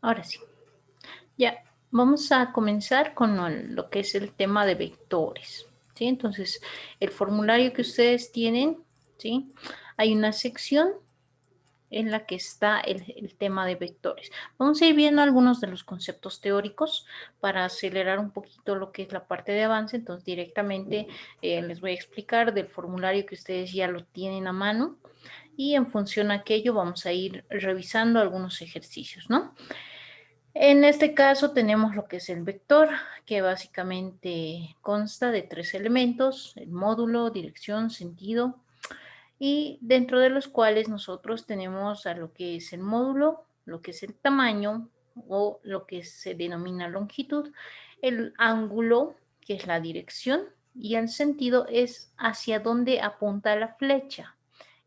Ahora sí, ya vamos a comenzar con lo que es el tema de vectores, ¿sí? Entonces, el formulario que ustedes tienen, ¿sí? Hay una sección en la que está el tema de vectores. Vamos a ir viendo algunos de los conceptos teóricos para acelerar un poquito lo que es la parte de avance. Entonces, directamente les voy a explicar del formulario que ustedes ya lo tienen a mano y en función a aquello vamos a ir revisando algunos ejercicios, ¿no? En este caso tenemos lo que es el vector, que básicamente consta de tres elementos: el módulo, dirección, sentido, y dentro de los cuales nosotros tenemos a lo que es el módulo, lo que es el tamaño o lo que se denomina longitud, el ángulo, que es la dirección, y el sentido es hacia dónde apunta la flecha.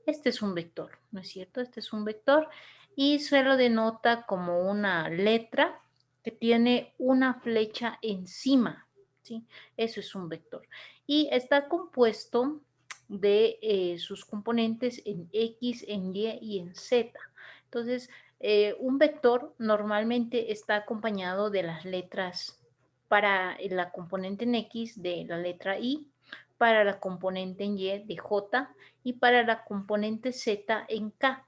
Este es un vector, ¿no es cierto? Este es un vector y se lo denota como una letra que tiene una flecha encima, ¿sí? Eso es un vector. Y está compuesto de sus componentes en X, en Y y en Z. Entonces, un vector normalmente está acompañado de las letras para la componente en X de la letra I, para la componente en Y de J y para la componente Z en K.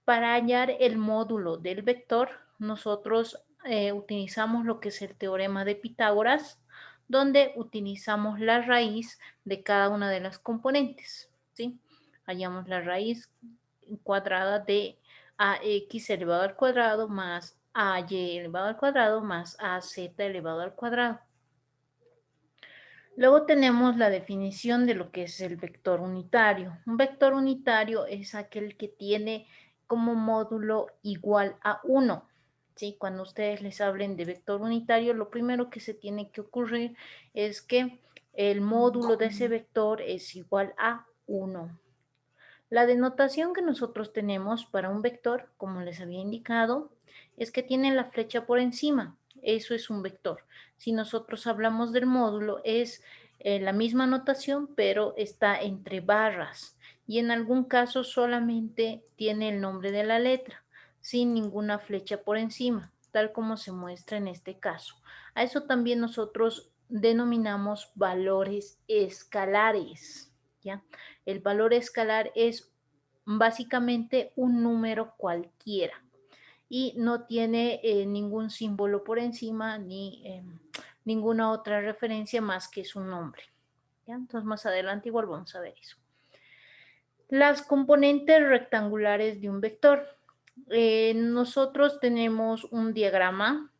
Para hallar el módulo del vector, nosotros utilizamos lo que es el teorema de Pitágoras, donde utilizamos la raíz de cada una de las componentes, ¿sí? Hallamos la raíz cuadrada de ax elevado al cuadrado más ay elevado al cuadrado más az elevado al cuadrado. Luego tenemos la definición de lo que es el vector unitario. Un vector unitario es aquel que tiene como módulo igual a 1. ¿Sí? Cuando ustedes les hablen de vector unitario, lo primero que se tiene que ocurrir es que el módulo de ese vector es igual a 1. La denotación que nosotros tenemos para un vector, como les había indicado, es que tiene la flecha por encima. Eso es un vector. Si nosotros hablamos del módulo, es la misma notación, pero está entre barras. Y en algún caso solamente tiene el nombre de la letra, sin ninguna flecha por encima, tal como se muestra en este caso. A eso también nosotros denominamos valores escalares, ¿ya? El valor escalar es básicamente un número cualquiera y no tiene ningún símbolo por encima ni ninguna otra referencia más que su nombre, ¿ya? Entonces más adelante igual vamos a ver eso. Las componentes rectangulares de un vector. Nosotros tenemos un diagrama,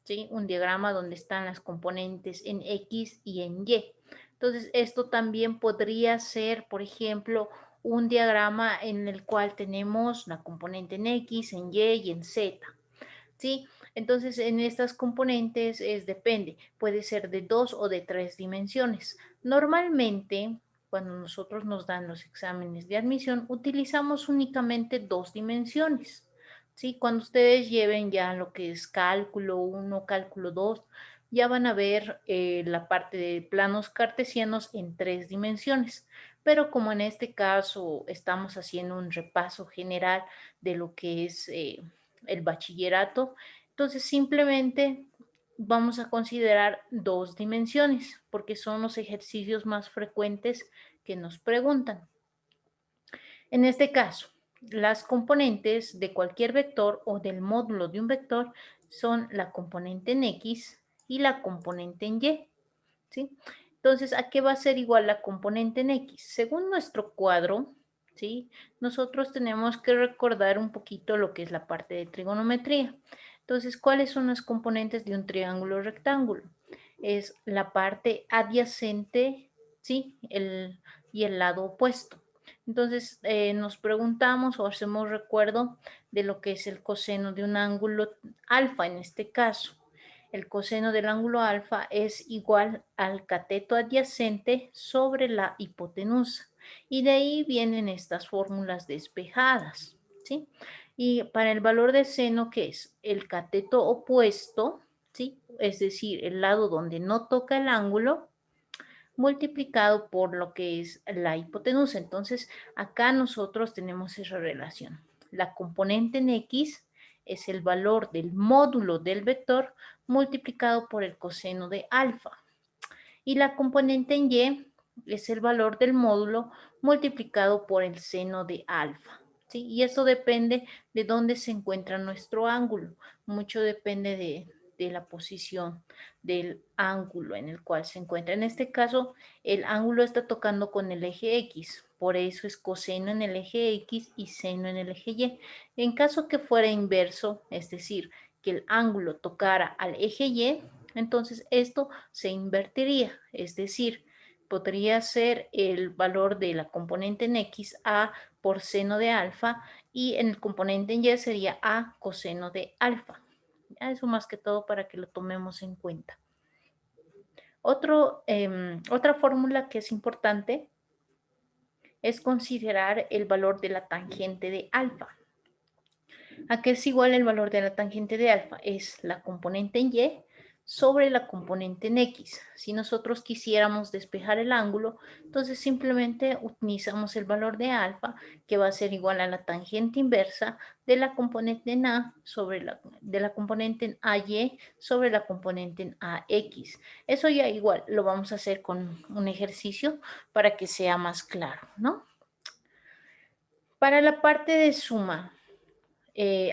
¿sí? Un diagrama donde están las componentes en X y en Y. Entonces, esto también podría ser, por ejemplo, un diagrama en el cual tenemos la componente en X, en Y y en Z, ¿sí? Entonces, en estas componentes depende, puede ser de 2 o de 3 dimensiones. Normalmente, cuando nosotros nos dan los exámenes de admisión, utilizamos únicamente 2 dimensiones. ¿Sí? Cuando ustedes lleven ya lo que es cálculo 1, cálculo 2, ya van a ver la parte de planos cartesianos en 3 dimensiones. Pero como en este caso estamos haciendo un repaso general de lo que es el bachillerato, entonces simplemente vamos a considerar 2 dimensiones porque son los ejercicios más frecuentes que nos preguntan. En este caso, las componentes de cualquier vector o del módulo de un vector son la componente en X y la componente en Y, ¿sí? Entonces, ¿a qué va a ser igual la componente en X? Según nuestro cuadro, ¿sí? Nosotros tenemos que recordar un poquito lo que es la parte de trigonometría. Entonces, ¿cuáles son las componentes de un triángulo rectángulo? Es la parte adyacente, ¿sí? Y el lado opuesto. Entonces, nos preguntamos o hacemos recuerdo de lo que es el coseno de un ángulo alfa en este caso. El coseno del ángulo alfa es igual al cateto adyacente sobre la hipotenusa. Y de ahí vienen estas fórmulas despejadas, ¿sí? Y para el valor de seno, ¿qué es? El cateto opuesto, ¿sí? Es decir, el lado donde no toca el ángulo, multiplicado por lo que es la hipotenusa. Entonces, acá nosotros tenemos esa relación. La componente en X es el valor del módulo del vector multiplicado por el coseno de alfa. Y la componente en y es el valor del módulo multiplicado por el seno de alfa. ¿Sí? Y eso depende de dónde se encuentra nuestro ángulo. Mucho depende de la posición del ángulo en el cual se encuentra. En este caso, el ángulo está tocando con el eje X. Por eso es coseno en el eje X y seno en el eje Y. En caso que fuera inverso, es decir, que el ángulo tocara al eje Y, entonces esto se invertiría, es decir, podría ser el valor de la componente en X A por seno de alfa y en el componente en Y sería A coseno de alfa. Eso más que todo para que lo tomemos en cuenta. Otra fórmula que es importante es considerar el valor de la tangente de alfa. ¿A qué es igual el valor de la tangente de alfa? Es la componente en Y sobre la componente en X. Si nosotros quisiéramos despejar el ángulo, entonces simplemente utilizamos el valor de alfa, que va a ser igual a la tangente inversa de la componente en A sobre de la componente en AY sobre la componente en AX. Eso ya igual lo vamos a hacer con un ejercicio para que sea más claro, ¿no? Para la parte de suma,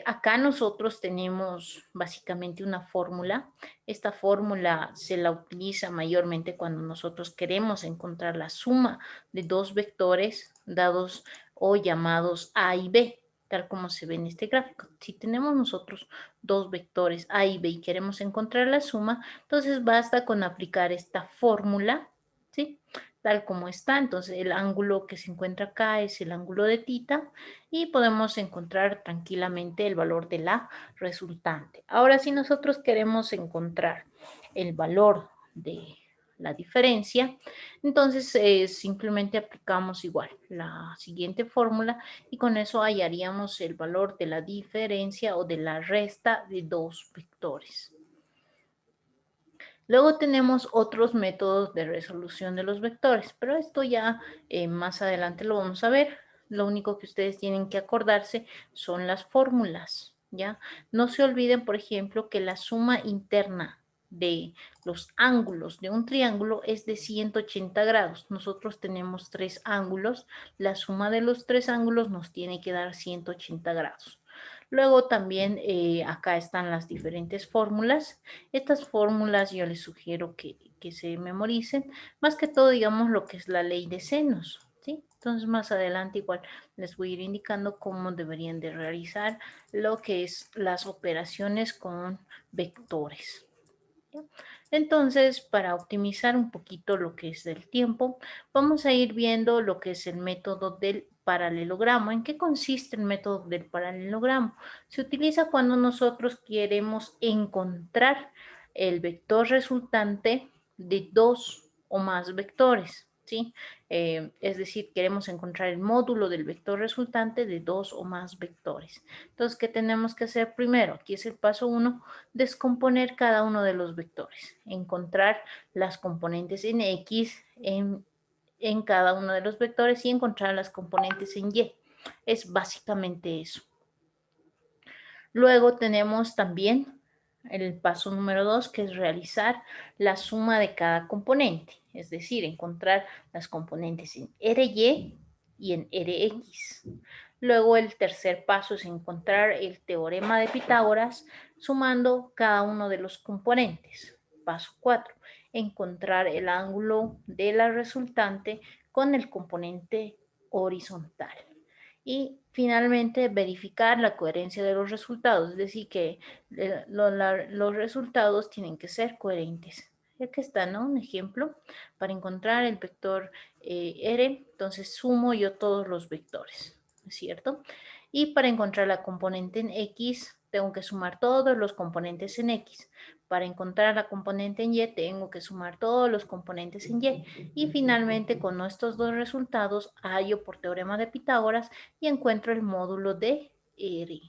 acá nosotros tenemos básicamente una fórmula. Esta fórmula se la utiliza mayormente cuando nosotros queremos encontrar la suma de dos vectores dados o llamados A y B, tal como se ve en este gráfico. Si tenemos nosotros dos vectores A y B y queremos encontrar la suma, entonces basta con aplicar esta fórmula, ¿sí? Tal como está. Entonces el ángulo que se encuentra acá es el ángulo de tita y podemos encontrar tranquilamente el valor de la resultante. Ahora, si nosotros queremos encontrar el valor de la diferencia, entonces simplemente aplicamos igual la siguiente fórmula y con eso hallaríamos el valor de la diferencia o de la resta de dos vectores. Luego tenemos otros métodos de resolución de los vectores, pero esto ya más adelante lo vamos a ver. Lo único que ustedes tienen que acordarse son las fórmulas, ¿ya? No se olviden, por ejemplo, que la suma interna de los ángulos de un triángulo es de 180 grados. Nosotros tenemos tres ángulos, la suma de los tres ángulos nos tiene que dar 180 grados. Luego también acá están las diferentes fórmulas. Estas fórmulas yo les sugiero que se memoricen, más que todo digamos lo que es la ley de senos, ¿sí? Entonces más adelante igual les voy a ir indicando cómo deberían de realizar lo que es las operaciones con vectores. ¿Ya? Entonces, para optimizar un poquito lo que es el tiempo, vamos a ir viendo lo que es el método del paralelogramo. ¿En qué consiste el método del paralelogramo? Se utiliza cuando nosotros queremos encontrar el vector resultante de dos o más vectores, ¿sí? Es decir, queremos encontrar el módulo del vector resultante de dos o más vectores. Entonces, ¿qué tenemos que hacer primero? Aquí es el paso 1, descomponer cada uno de los vectores, encontrar las componentes en X en cada uno de los vectores y encontrar las componentes en Y. Es básicamente eso. Luego tenemos también el paso número 2, que es realizar la suma de cada componente, es decir, encontrar las componentes en RY y en RX. Luego el tercer paso es encontrar el teorema de Pitágoras sumando cada uno de los componentes. Paso 4, encontrar el ángulo de la resultante con el componente horizontal. Y finalmente verificar la coherencia de los resultados, es decir, que los resultados tienen que ser coherentes. Aquí está, ¿no? Un ejemplo para encontrar el vector R, entonces sumo yo todos los vectores, ¿es cierto? Y para encontrar la componente en X, tengo que sumar todos los componentes en X. Para encontrar la componente en Y, tengo que sumar todos los componentes en Y. Y finalmente, con estos dos resultados, hallo por teorema de Pitágoras y encuentro el módulo de R.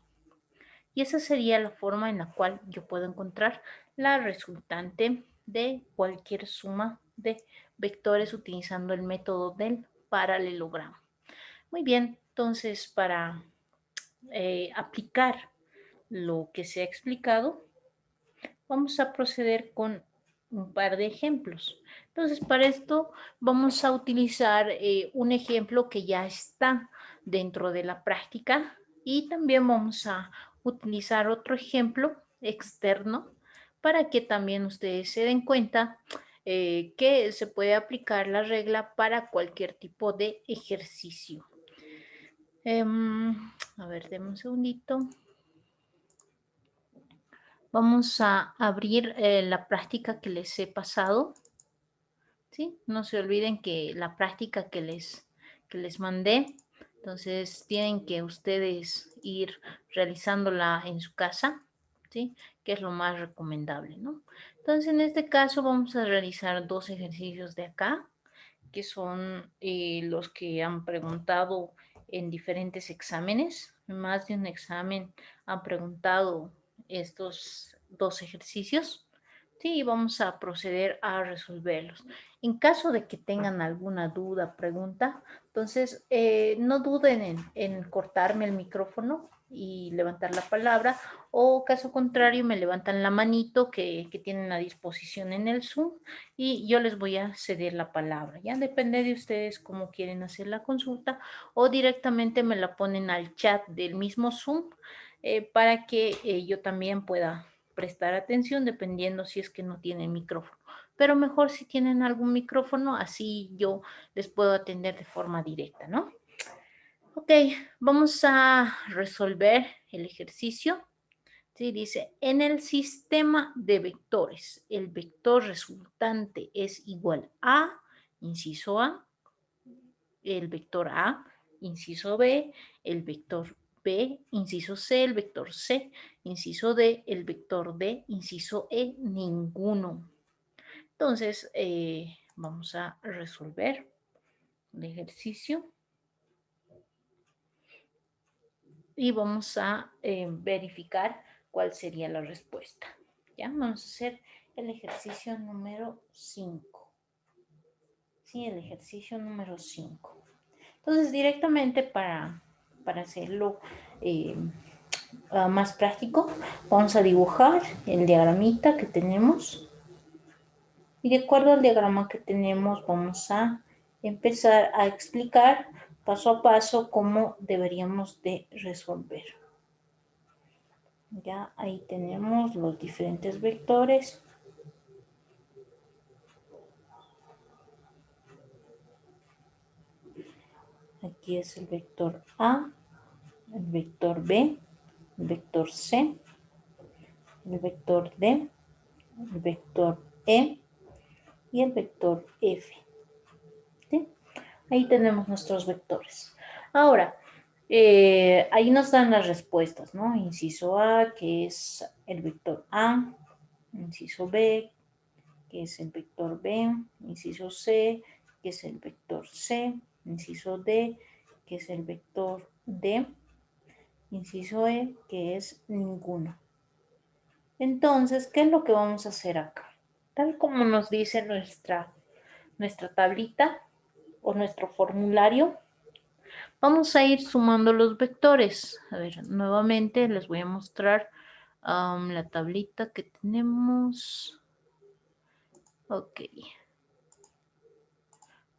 Y esa sería la forma en la cual yo puedo encontrar la resultante de cualquier suma de vectores utilizando el método del paralelogramo. Muy bien, entonces para aplicar lo que se ha explicado, vamos a proceder con un par de ejemplos. Entonces, para esto vamos a utilizar un ejemplo que ya está dentro de la práctica y también vamos a utilizar otro ejemplo externo para que también ustedes se den cuenta que se puede aplicar la regla para cualquier tipo de ejercicio. A ver, denme un segundito. Vamos a abrir la práctica que les he pasado, ¿sí? No se olviden que la práctica que les mandé, entonces tienen que ustedes ir realizándola en su casa, ¿sí? Que es lo más recomendable, ¿no? Entonces, en este caso vamos a realizar dos ejercicios de acá, que son los que han preguntado en diferentes exámenes. En más de un examen han preguntado estos dos ejercicios. Sí, vamos a proceder a resolverlos. En caso de que tengan alguna duda, pregunta, entonces no duden en cortarme el micrófono y levantar la palabra, o caso contrario me levantan la manito que tienen a disposición en el Zoom y yo les voy a ceder la palabra. Ya depende de ustedes cómo quieren hacer la consulta, o directamente me la ponen al chat del mismo Zoom para que yo también pueda prestar atención dependiendo si es que no tienen micrófono. Pero mejor si tienen algún micrófono, así yo les puedo atender de forma directa, ¿no? Ok, vamos a resolver el ejercicio. Sí, dice, en el sistema de vectores, el vector resultante es igual a, inciso A, el vector A, inciso B, el vector B, inciso C, el vector C, inciso D, el vector D, inciso E, ninguno. Entonces, vamos a resolver el ejercicio y vamos a verificar cuál sería la respuesta. ¿Ya? Vamos a hacer el ejercicio número 5. Sí, el ejercicio número 5. Entonces, directamente para hacerlo más práctico, vamos a dibujar el diagramita que tenemos. Y de acuerdo al diagrama que tenemos, vamos a empezar a explicar paso a paso cómo deberíamos de resolver. Ya ahí tenemos los diferentes vectores. Aquí es el vector A, el vector B, el vector C, el vector D, el vector E y el vector F. ¿Sí? Ahí tenemos nuestros vectores. Ahora, ahí nos dan las respuestas, ¿no? Inciso A, que es el vector A, inciso B, que es el vector B, inciso C, que es el vector C, inciso D, que es el vector D, inciso E, que es ninguno. Entonces, ¿qué es lo que vamos a hacer acá? Tal como nos dice nuestra tablita o nuestro formulario, vamos a ir sumando los vectores. A ver, nuevamente les voy a mostrar la tablita que tenemos. Ok.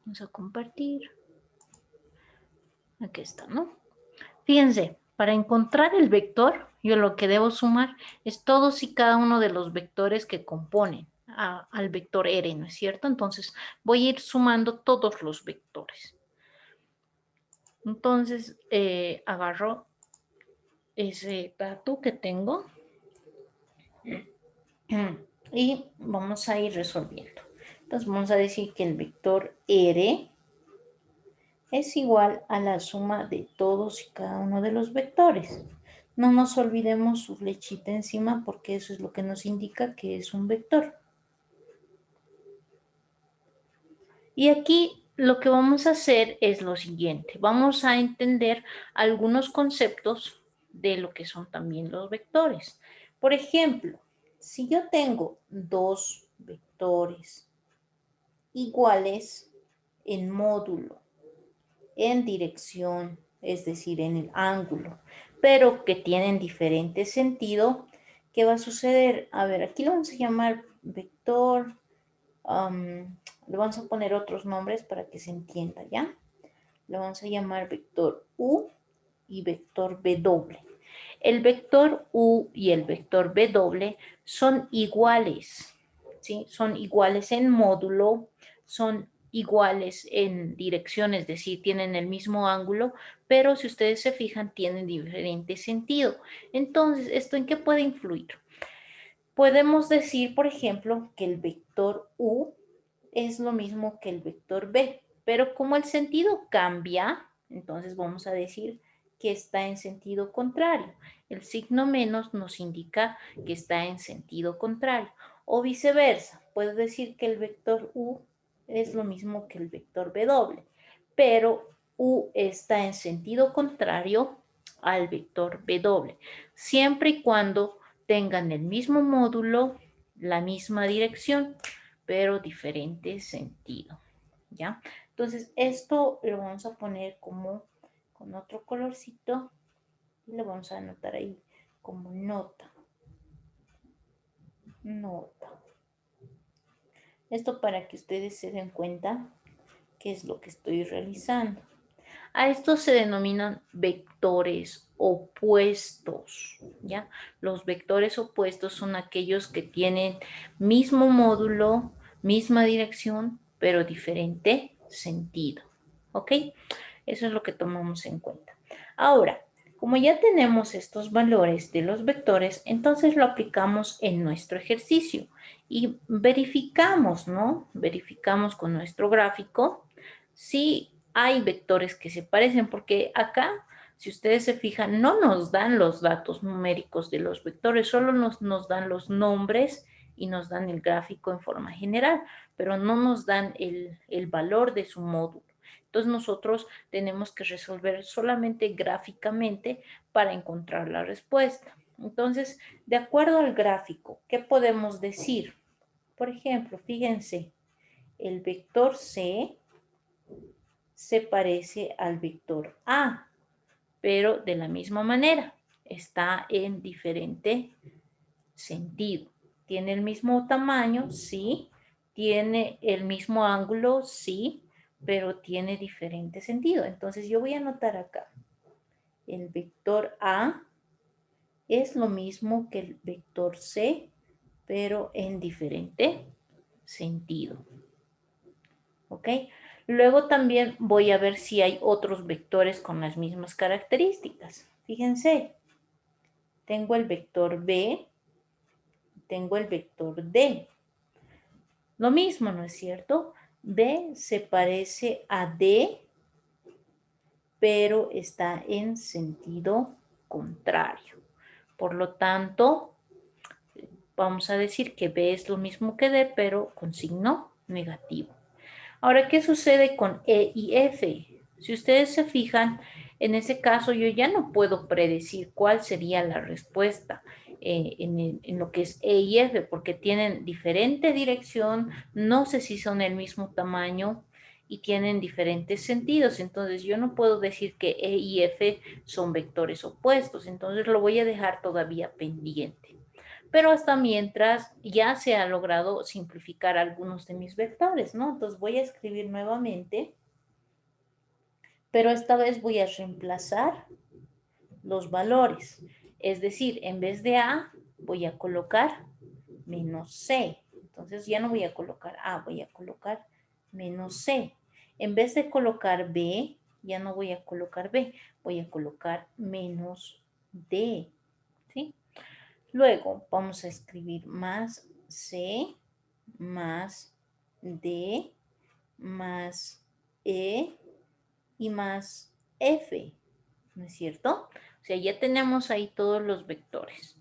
Vamos a compartir. Aquí está, ¿no? Fíjense, para encontrar el vector, yo lo que debo sumar es todos y cada uno de los vectores que componen al vector R, ¿no es cierto? Entonces, voy a ir sumando todos los vectores. Entonces, agarro ese dato que tengo y vamos a ir resolviendo. Entonces, vamos a decir que el vector R es igual a la suma de todos y cada uno de los vectores. No nos olvidemos su flechita encima porque eso es lo que nos indica que es un vector. Y aquí lo que vamos a hacer es lo siguiente. Vamos a entender algunos conceptos de lo que son también los vectores. Por ejemplo, si yo tengo dos vectores iguales en módulo, en dirección, es decir, en el ángulo, pero que tienen diferente sentido. ¿Qué va a suceder? A ver, aquí lo vamos a llamar vector, le vamos a poner otros nombres para que se entienda, ¿ya? Lo vamos a llamar vector U y vector W. El vector U y el vector W son iguales, ¿sí? Son iguales en módulo, son iguales en dirección, es decir, tienen el mismo ángulo, pero si ustedes se fijan, tienen diferente sentido. Entonces, ¿esto en qué puede influir? Podemos decir, por ejemplo, que el vector U es lo mismo que el vector B, pero como el sentido cambia, entonces vamos a decir que está en sentido contrario. El signo menos nos indica que está en sentido contrario. O viceversa, puedo decir que el vector U es lo mismo que el vector W, pero U está en sentido contrario al vector W, siempre y cuando tengan el mismo módulo, la misma dirección, pero diferente sentido, ¿ya? Entonces, esto lo vamos a poner como con otro colorcito y lo vamos a anotar ahí como nota. Nota. Esto para que ustedes se den cuenta qué es lo que estoy realizando. A estos se denominan vectores opuestos, ¿ya? Los vectores opuestos son aquellos que tienen mismo módulo, misma dirección, pero diferente sentido, ¿ok? Eso es lo que tomamos en cuenta. Ahora, como ya tenemos estos valores de los vectores, entonces lo aplicamos en nuestro ejercicio y verificamos, ¿no? Verificamos con nuestro gráfico si hay vectores que se parecen, porque acá, si ustedes se fijan, no nos dan los datos numéricos de los vectores, solo nos dan los nombres y nos dan el gráfico en forma general, pero no nos dan el valor de su módulo. Entonces nosotros tenemos que resolver solamente gráficamente para encontrar la respuesta. Entonces, de acuerdo al gráfico, ¿qué podemos decir? Por ejemplo, fíjense, el vector C se parece al vector A, pero de la misma manera, está en diferente sentido. ¿Tiene el mismo tamaño? Sí. ¿Tiene el mismo ángulo? Sí, pero tiene diferente sentido. Entonces yo voy a anotar acá, el vector A es lo mismo que el vector C, pero en diferente sentido. ¿Ok? Luego también voy a ver si hay otros vectores con las mismas características. Fíjense, tengo el vector B, tengo el vector D. Lo mismo, ¿no es cierto? B se parece a D, pero está en sentido contrario. Por lo tanto, vamos a decir que B es lo mismo que D, pero con signo negativo. Ahora, ¿qué sucede con E y F? Si ustedes se fijan, en ese caso yo ya no puedo predecir cuál sería la respuesta en lo que es E y F, porque tienen diferente dirección, no sé si son el mismo tamaño y tienen diferentes sentidos. Entonces yo no puedo decir que E y F son vectores opuestos, entonces lo voy a dejar todavía pendiente. Pero hasta mientras ya se ha logrado simplificar algunos de mis vectores, ¿no? Entonces voy a escribir nuevamente, pero esta vez voy a reemplazar los valores. Es decir, en vez de A, voy a colocar menos C. Entonces ya no voy a colocar A, voy a colocar menos C. En vez de colocar B, ya no voy a colocar B, voy a colocar menos D. ¿Sí? Luego vamos a escribir más C, más D, más E y más F, ¿no es cierto? O sea, ya tenemos ahí todos los vectores.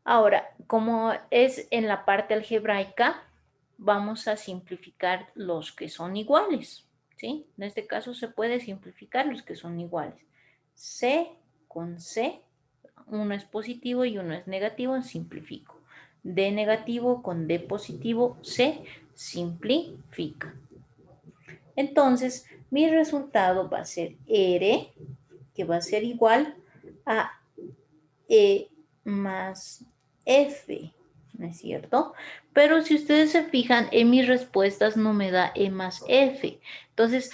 Ahora, como es en la parte algebraica, vamos a simplificar los que son iguales, ¿sí? En este caso se puede simplificar los que son iguales. C con C, uno es positivo y uno es negativo, simplifico. D negativo con D positivo, se simplifica. Entonces, mi resultado va a ser R, que va a ser igual a E más F, ¿no es cierto? Pero si ustedes se fijan, en mis respuestas no me da E más F. Entonces,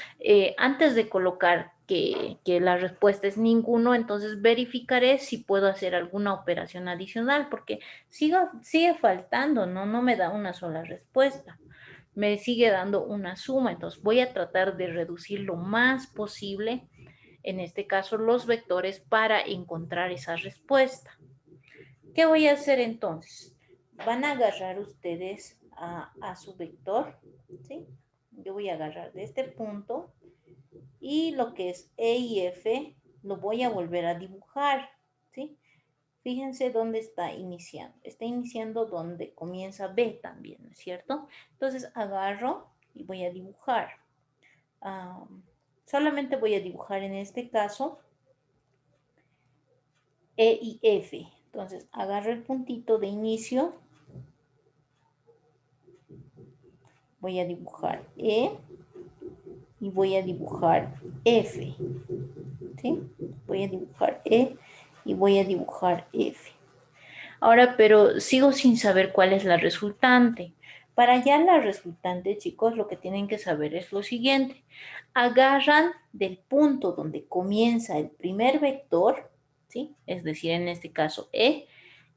antes de colocar que la respuesta es ninguno, entonces verificaré si puedo hacer alguna operación adicional, porque sigue faltando, ¿no? No me da una sola respuesta. Me sigue dando una suma, entonces voy a tratar de reducir lo más posible, en este caso los vectores, para encontrar esa respuesta. ¿Qué voy a hacer entonces? Van a agarrar ustedes a su vector, ¿sí? Yo voy a agarrar de este punto y lo que es E y F lo voy a volver a dibujar, ¿sí? Fíjense dónde está iniciando. Está iniciando donde comienza B también, ¿no es cierto? Entonces agarro y voy a dibujar. Solamente voy a dibujar en este caso E y F. Entonces agarro el puntito de inicio, voy a dibujar E y voy a dibujar F, ¿sí? Voy a dibujar E y voy a dibujar F. Ahora, pero sigo sin saber cuál es la resultante. Para hallar la resultante, chicos, lo que tienen que saber es lo siguiente. Agarran del punto donde comienza el primer vector, ¿sí? Es decir, en este caso E,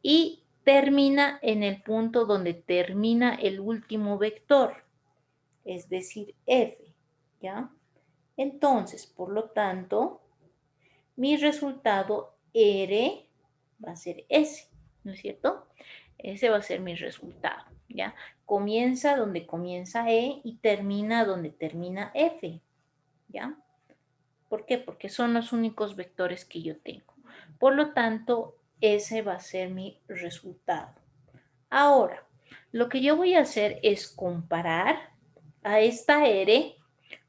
y termina en el punto donde termina el último vector, es decir, F, ¿ya? Entonces, por lo tanto, mi resultado R va a ser S, ¿no es cierto? Ese va a ser mi resultado, ¿ya? Comienza donde comienza E y termina donde termina F, ¿ya? ¿Por qué? Porque son los únicos vectores que yo tengo. Por lo tanto, ese va a ser mi resultado. Ahora, lo que yo voy a hacer es comparar a esta R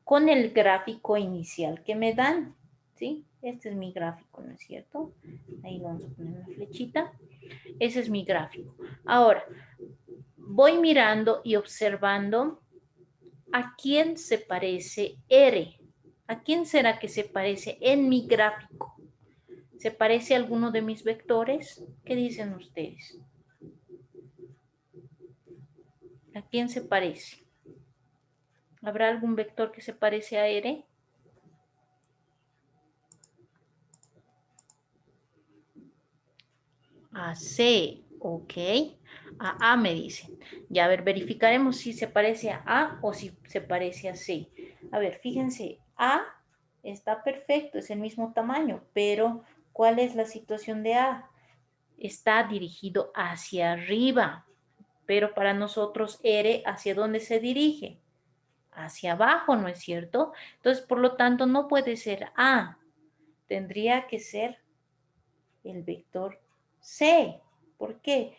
con el gráfico inicial que me dan, ¿sí? Este es mi gráfico, ¿no es cierto? Ahí vamos a poner una flechita. Ese es mi gráfico. Ahora, voy mirando y observando a quién se parece R. ¿A quién será que se parece en mi gráfico? ¿Se parece a alguno de mis vectores? ¿Qué dicen ustedes? ¿A quién se parece? ¿Habrá algún vector que se parece a R? A C, ok. A me dicen. Ya, a ver, verificaremos si se parece a A o si se parece a C. A ver, fíjense, A está perfecto, es el mismo tamaño, pero ¿cuál es la situación de A? Está dirigido hacia arriba, pero para nosotros R, ¿hacia dónde se dirige? Hacia abajo, ¿no es cierto? Entonces, por lo tanto, no puede ser A, tendría que ser el vector C. ¿Por qué?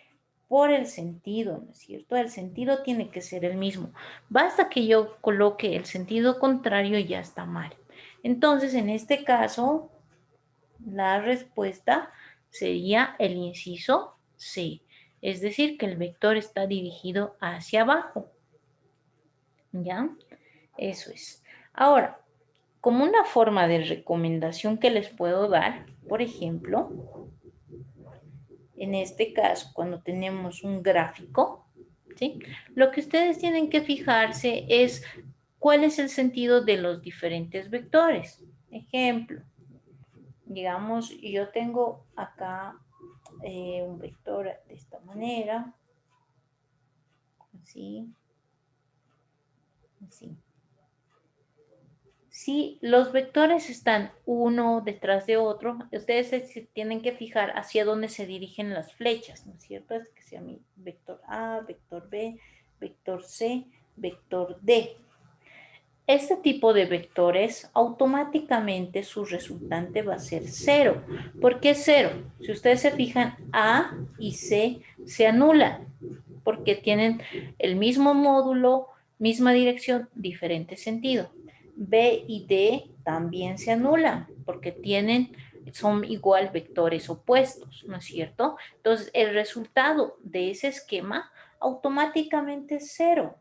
Por el sentido, ¿no es cierto? El sentido tiene que ser el mismo. Basta que yo coloque el sentido contrario y ya está mal. Entonces, en este caso, la respuesta sería el inciso C. Es decir, que el vector está dirigido hacia abajo. ¿Ya? Eso es. Ahora, como una forma de recomendación que les puedo dar, por ejemplo, en este caso, cuando tenemos un gráfico, ¿sí? Lo que ustedes tienen que fijarse es cuál es el sentido de los diferentes vectores. Ejemplo, digamos, yo tengo acá un vector de esta manera, así, así. Si los vectores están uno detrás de otro, ustedes se tienen que fijar hacia dónde se dirigen las flechas, ¿no es cierto? Es que sea mi vector A, vector B, vector C, vector D. Este tipo de vectores, automáticamente su resultante va a ser cero. ¿Por qué cero? Si ustedes se fijan, A y C se anulan porque tienen el mismo módulo, misma dirección, diferente sentido. B y D también se anulan porque son igual vectores opuestos, ¿no es cierto? Entonces, el resultado de ese esquema automáticamente es cero,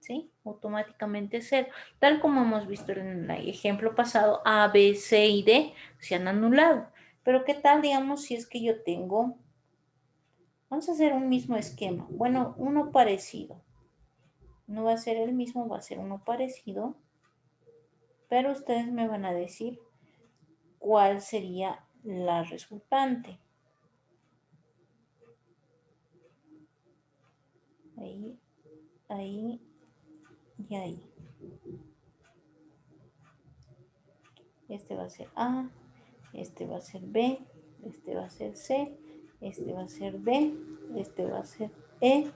¿sí? Automáticamente es cero. Tal como hemos visto en el ejemplo pasado, A, B, C y D se han anulado. Pero ¿qué tal, digamos, si es que yo tengo, vamos a hacer un mismo esquema, bueno, uno parecido. No va a ser el mismo, va a ser uno parecido, pero ustedes me van a decir cuál sería la resultante. Ahí, ahí y ahí. Este va a ser A, este va a ser B, este va a ser C, este va a ser D, este va a ser E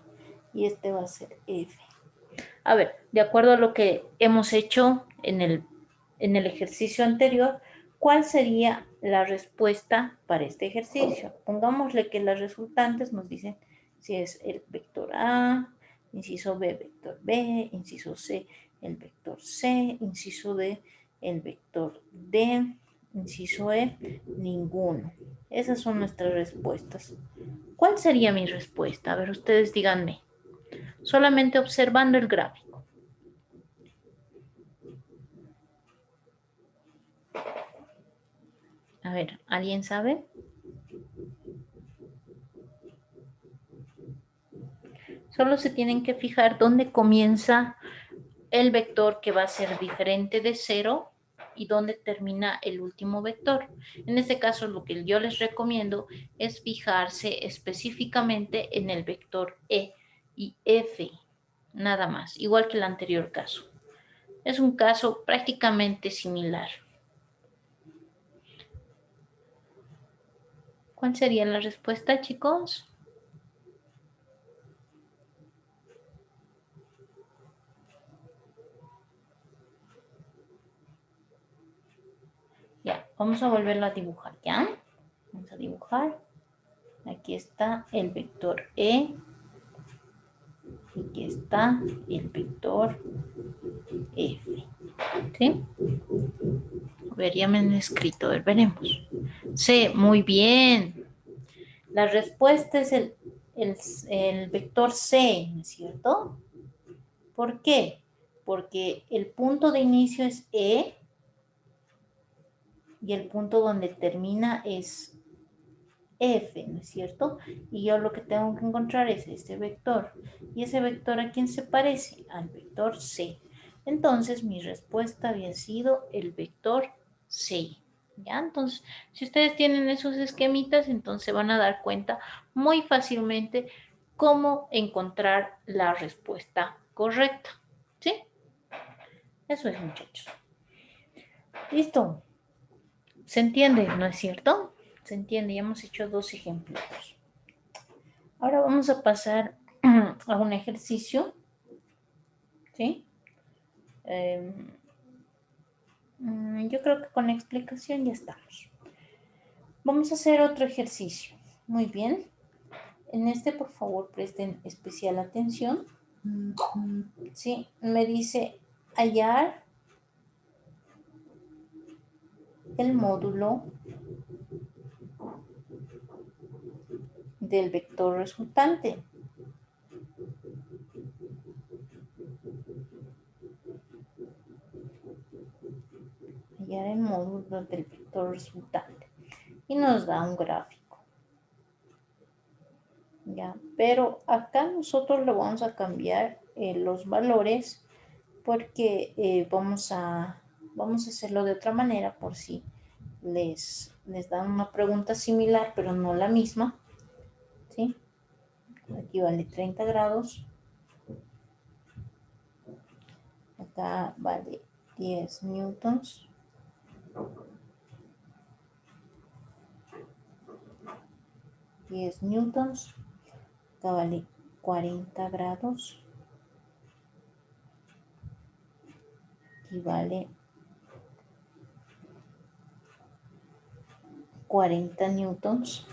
y este va a ser F. A ver, de acuerdo a lo que hemos hecho en el ejercicio anterior, ¿cuál sería la respuesta para este ejercicio? Pongámosle que las resultantes nos dicen si es el vector A, inciso B, vector B, inciso C, el vector C, inciso D, el vector D, inciso E, ninguno. Esas son nuestras respuestas. ¿Cuál sería mi respuesta? A ver, ustedes díganme. Solamente observando el gráfico. A ver, ¿alguien sabe? Solo se tienen que fijar dónde comienza el vector que va a ser diferente de 0 y dónde termina el último vector. En este caso, lo que yo les recomiendo es fijarse específicamente en el vector E y F, nada más, igual que el anterior caso. Es un caso prácticamente similar. ¿Cuál sería la respuesta, chicos? Ya, vamos a volverlo a dibujar, ¿ya? Vamos a dibujar. Aquí está el vector E. Y aquí está el vector F. ¿Sí? A ver, ya me han escrito. A ver, veremos. C, muy bien. La respuesta es el vector C, ¿no es cierto? ¿Por qué? Porque el punto de inicio es E y el punto donde termina es F, ¿no es cierto? Y yo lo que tengo que encontrar es este vector. ¿Y ese vector a quién se parece? Al vector C. Entonces mi respuesta había sido el vector C. ¿Ya? Entonces, si ustedes tienen esos esquemitas, entonces van a dar cuenta muy fácilmente cómo encontrar la respuesta correcta. ¿Sí? Eso es, muchachos. Listo. ¿Se entiende, no es cierto? Se entiende, ya hemos hecho dos ejemplos. Ahora vamos a pasar a un ejercicio, ¿sí? Yo creo que con la explicación ya estamos. Vamos a hacer otro ejercicio. Muy bien. En este, por favor, presten especial atención. Sí, me dice hallar el módulo del vector resultante. Hallar el módulo del vector resultante. Y nos da un gráfico. Ya, pero acá nosotros le vamos a cambiar los valores porque vamos a hacerlo de otra manera por si les dan una pregunta similar pero no la misma, ¿sí? Aquí vale 30 grados, acá vale 10 newtons, acá vale 40 grados, aquí vale 40 newtons,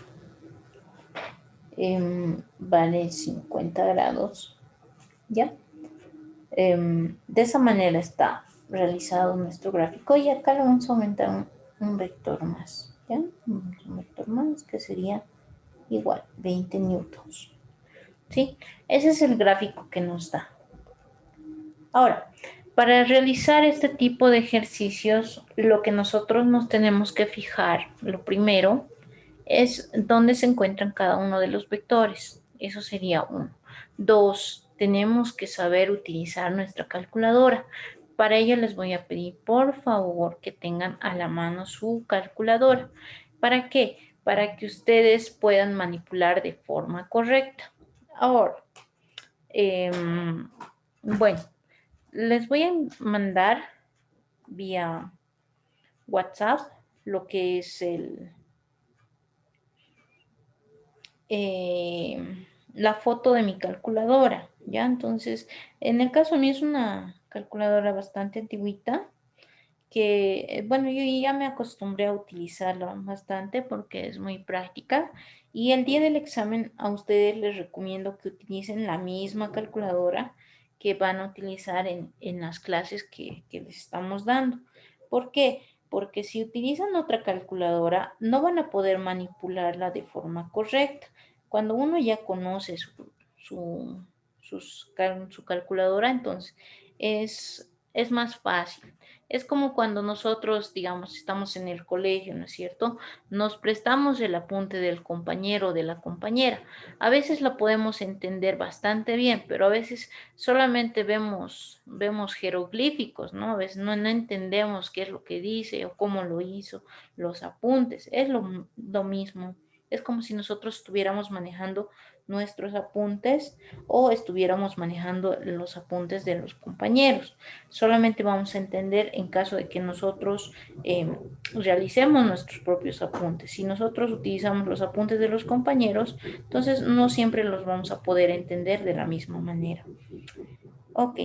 vale 50 grados, ¿ya? De esa manera está realizado nuestro gráfico y acá le vamos a aumentar un vector más, ¿ya? Un vector más que sería igual, 20 newtons, ¿sí? Ese es el gráfico que nos da. Ahora, Para realizar este tipo de ejercicios, lo que nosotros nos tenemos que fijar, lo primero, es dónde se encuentran cada uno de los vectores. Eso sería uno. Dos, tenemos que saber utilizar nuestra calculadora. Para ello les voy a pedir por favor que tengan a la mano su calculadora. ¿Para qué? Para que ustedes puedan manipular de forma correcta. Ahora, bueno, les voy a mandar vía WhatsApp lo que es la foto de mi calculadora, ¿ya? Entonces, en el caso mío es una calculadora bastante antigüita que, bueno, yo ya me acostumbré a utilizarla bastante porque es muy práctica y el día del examen a ustedes les recomiendo que utilicen la misma calculadora que van a utilizar en las clases que les estamos dando. ¿Por qué? Porque si utilizan otra calculadora no van a poder manipularla de forma correcta. Cuando uno ya conoce su calculadora, entonces es más fácil. Es como cuando nosotros, digamos, estamos en el colegio, ¿no es cierto? Nos prestamos el apunte del compañero o de la compañera. A veces lo podemos entender bastante bien, pero a veces solamente vemos jeroglíficos, ¿no? A veces no entendemos qué es lo que dice o cómo lo hizo, los apuntes. Es lo mismo. Es como si nosotros estuviéramos manejando nuestros apuntes o estuviéramos manejando los apuntes de los compañeros. Solamente vamos a entender en caso de que nosotros realicemos nuestros propios apuntes. Si nosotros utilizamos los apuntes de los compañeros, entonces no siempre los vamos a poder entender de la misma manera. Ok,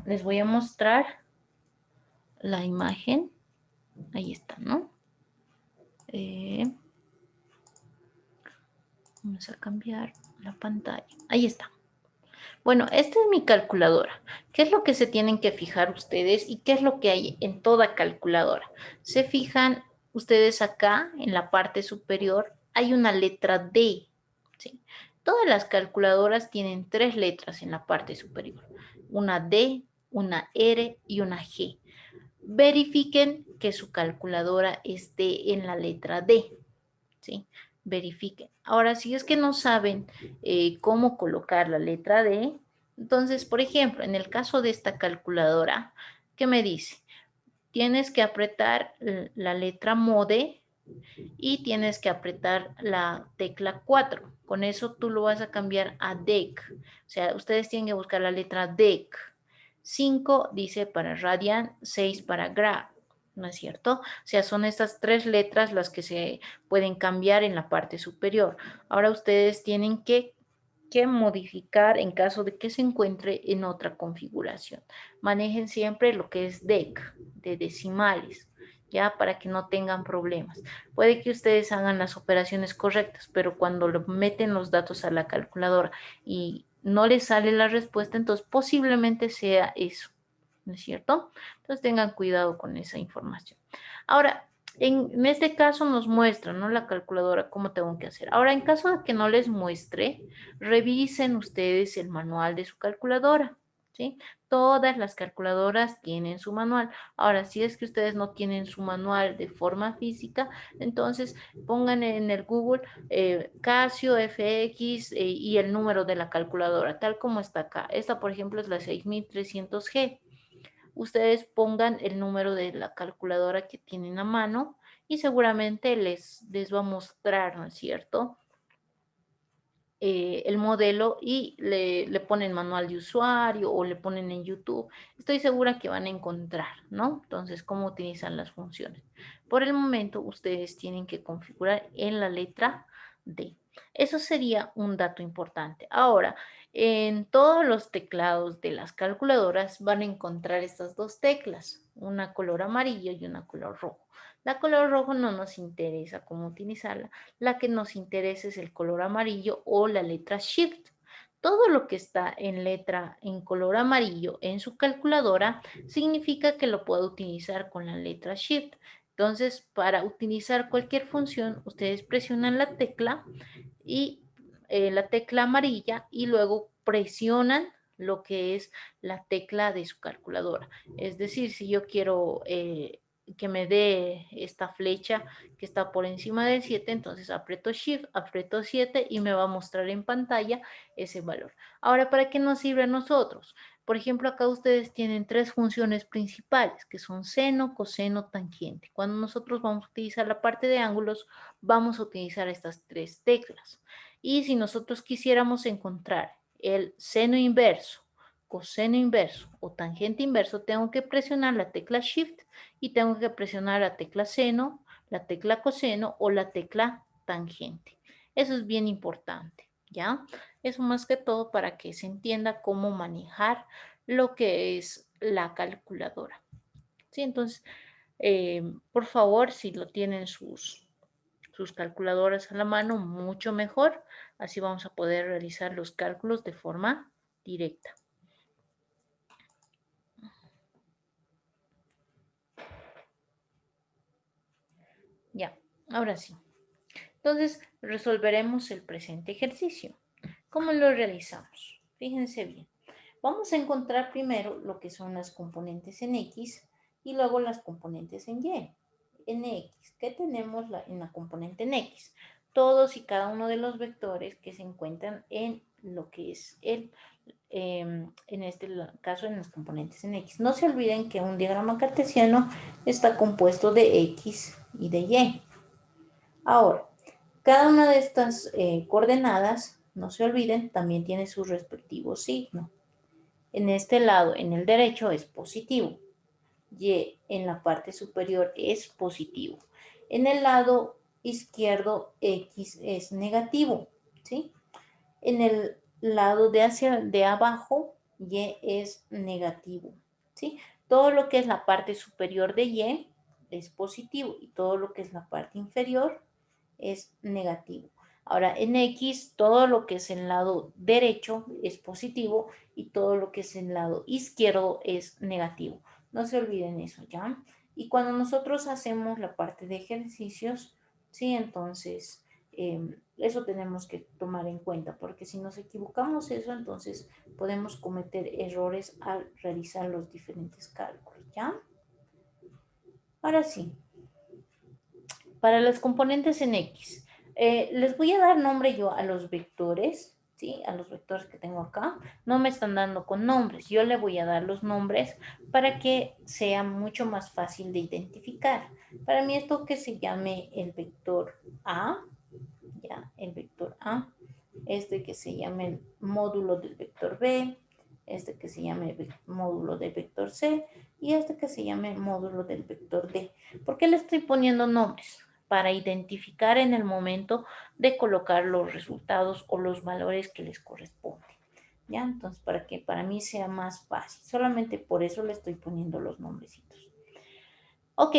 les voy a mostrar la imagen. Ahí está, ¿no? Vamos a cambiar la pantalla. Ahí está. Bueno, esta es mi calculadora. ¿Qué es lo que se tienen que fijar ustedes y qué es lo que hay en toda calculadora? Se fijan ustedes acá en la parte superior, hay una letra D. ¿Sí? Todas las calculadoras tienen tres letras en la parte superior. Una D, una R y una G. Verifiquen que su calculadora esté en la letra D. ¿Sí? Verifiquen. Ahora, si es que no saben cómo colocar la letra D, entonces, por ejemplo, en el caso de esta calculadora, ¿qué me dice? Tienes que apretar la letra MODE y tienes que apretar la tecla 4. Con eso tú lo vas a cambiar a DEC. O sea, ustedes tienen que buscar la letra DEC. 5 dice para radian, 6 para grad. ¿No es cierto? O sea, son estas tres letras las que se pueden cambiar en la parte superior. Ahora ustedes tienen que modificar en caso de que se encuentre en otra configuración. Manejen siempre lo que es DEC, de decimales, ya para que no tengan problemas. Puede que ustedes hagan las operaciones correctas, pero cuando meten los datos a la calculadora y no les sale la respuesta, entonces posiblemente sea eso, ¿no es cierto? Entonces tengan cuidado con esa información. Ahora, en este caso nos muestra, ¿no? La calculadora, cómo tengo que hacer. Ahora, en caso de que no les muestre, revisen ustedes el manual de su calculadora, ¿sí? Todas las calculadoras tienen su manual. Ahora, si es que ustedes no tienen su manual de forma física, entonces pongan en el Google Casio FX y el número de la calculadora, tal como está acá. Esta, por ejemplo, es la 6300G. Ustedes pongan el número de la calculadora que tienen a mano y seguramente les va a mostrar, ¿no es cierto? El modelo y le ponen manual de usuario o le ponen en YouTube. Estoy segura que van a encontrar, ¿no? Entonces, cómo utilizan las funciones. Por el momento, ustedes tienen que configurar en la letra D. Eso sería un dato importante. Ahora, en todos los teclados de las calculadoras van a encontrar estas dos teclas, una color amarillo y una color rojo. La color rojo no nos interesa cómo utilizarla. La que nos interesa es el color amarillo o la letra Shift. Todo lo que está en letra en color amarillo en su calculadora significa que lo puedo utilizar con la letra Shift. Entonces, para utilizar cualquier función, ustedes presionan la tecla y la tecla amarilla y luego presionan lo que es la tecla de su calculadora. Es decir, si yo quiero que me dé esta flecha que está por encima del 7, entonces aprieto Shift, aprieto 7 y me va a mostrar en pantalla ese valor. Ahora, ¿para qué nos sirve a nosotros? Por ejemplo, acá ustedes tienen tres funciones principales, que son seno, coseno, tangente. Cuando nosotros vamos a utilizar la parte de ángulos, vamos a utilizar estas tres teclas. Y si nosotros quisiéramos encontrar el seno inverso, coseno inverso o tangente inverso, tengo que presionar la tecla Shift y tengo que presionar la tecla seno, la tecla coseno o la tecla tangente. Eso es bien importante, ¿ya? Eso más que todo para que se entienda cómo manejar lo que es la calculadora. ¿Sí? Entonces, por favor, si lo tienen sus calculadoras a la mano, mucho mejor. Así vamos a poder realizar los cálculos de forma directa. Ya, ahora sí. Entonces, resolveremos el presente ejercicio. ¿Cómo lo realizamos? Fíjense bien. Vamos a encontrar primero lo que son las componentes en X y luego las componentes en Y. En X, ¿qué tenemos en la componente en X? Todos y cada uno de los vectores que se encuentran en lo que es en este caso en las componentes en X. No se olviden que un diagrama cartesiano está compuesto de X y de Y. Ahora, cada una de estas coordenadas, no se olviden, también tiene su respectivo signo. En este lado, en el derecho, es positivo. Y en la parte superior es positivo. En el lado izquierdo, X es negativo, ¿sí? En el lado de abajo, Y es negativo, ¿sí? Todo lo que es la parte superior de Y es positivo y todo lo que es la parte inferior es negativo. Ahora, en X, todo lo que es el lado derecho es positivo y todo lo que es el lado izquierdo es negativo. No se olviden eso, ¿ya? Y cuando nosotros hacemos la parte de ejercicios, sí, entonces eso tenemos que tomar en cuenta, porque si nos equivocamos eso, entonces podemos cometer errores al realizar los diferentes cálculos, ¿ya? Ahora sí, para las componentes en X, les voy a dar nombre yo a los vectores, ¿sí? A los vectores que tengo acá. No me están dando con nombres. Yo le voy a dar los nombres para que sea mucho más fácil de identificar. Para mí esto que se llame el vector A, ya, el vector A. Este que se llame el módulo del vector B. Este que se llame el módulo del vector C. Y este que se llame módulo del vector D. ¿Por qué le estoy poniendo nombres? Para identificar en el momento de colocar los resultados o los valores que les corresponden. ¿Ya? Entonces, para que para mí sea más fácil. Solamente por eso le estoy poniendo los nombrecitos. Ok,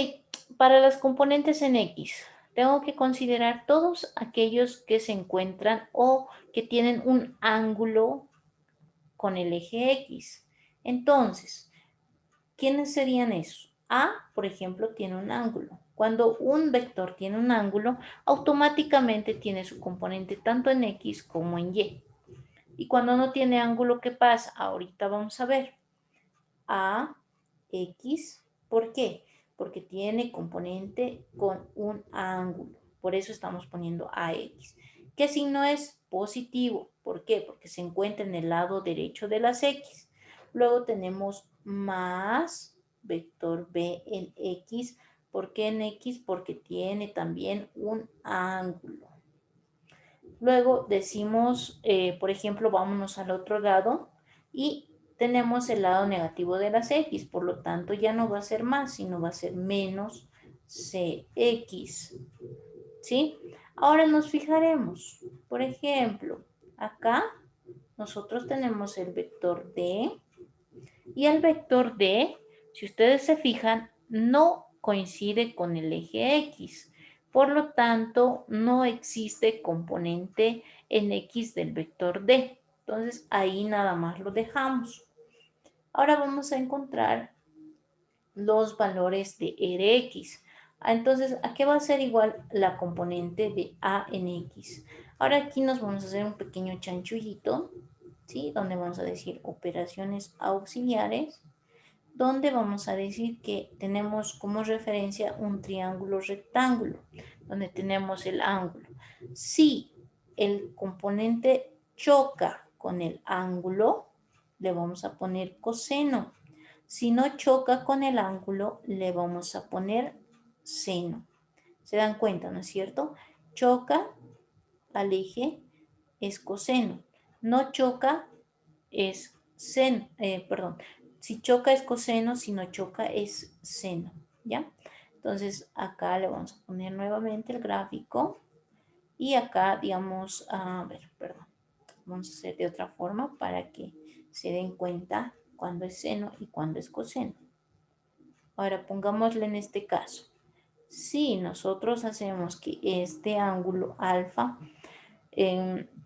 para las componentes en X, tengo que considerar todos aquellos que se encuentran o que tienen un ángulo con el eje X. Entonces, ¿quiénes serían esos? A, por ejemplo, tiene un ángulo. Cuando un vector tiene un ángulo, automáticamente tiene su componente tanto en X como en Y. Y cuando no tiene ángulo, ¿qué pasa? Ahorita vamos a ver. A, X, ¿por qué? Porque tiene componente con un ángulo. Por eso estamos poniendo AX. ¿Qué signo es? Positivo. ¿Por qué? Porque se encuentra en el lado derecho de las X. Luego tenemos más vector B en X. ¿Por qué en X? Porque tiene también un ángulo. Luego decimos, por ejemplo, vámonos al otro lado y tenemos el lado negativo de las X, por lo tanto ya no va a ser más, sino va a ser menos CX, ¿sí? Ahora nos fijaremos, por ejemplo, acá nosotros tenemos el vector D y el vector D, si ustedes se fijan, no coincide con el eje X. Por lo tanto, no existe componente en X del vector D. Entonces, ahí nada más lo dejamos. Ahora vamos a encontrar los valores de Rx. Entonces, ¿a qué va a ser igual la componente de A en X? Ahora aquí nos vamos a hacer un pequeño chanchullito, ¿sí? Donde vamos a decir operaciones auxiliares, donde vamos a decir que tenemos como referencia un triángulo rectángulo, donde tenemos el ángulo. Si el componente choca con el ángulo, le vamos a poner coseno. Si no choca con el ángulo, le vamos a poner seno. ¿Se dan cuenta, no es cierto? Choca al eje es coseno. No choca es seno, perdón. Si choca es coseno, si no choca es seno, ¿ya? Entonces acá le vamos a poner nuevamente el gráfico y acá, digamos, a ver, perdón, vamos a hacer de otra forma para que se den cuenta cuando es seno y cuando es coseno. Ahora pongámosle en este caso. Si nosotros hacemos que este ángulo alfa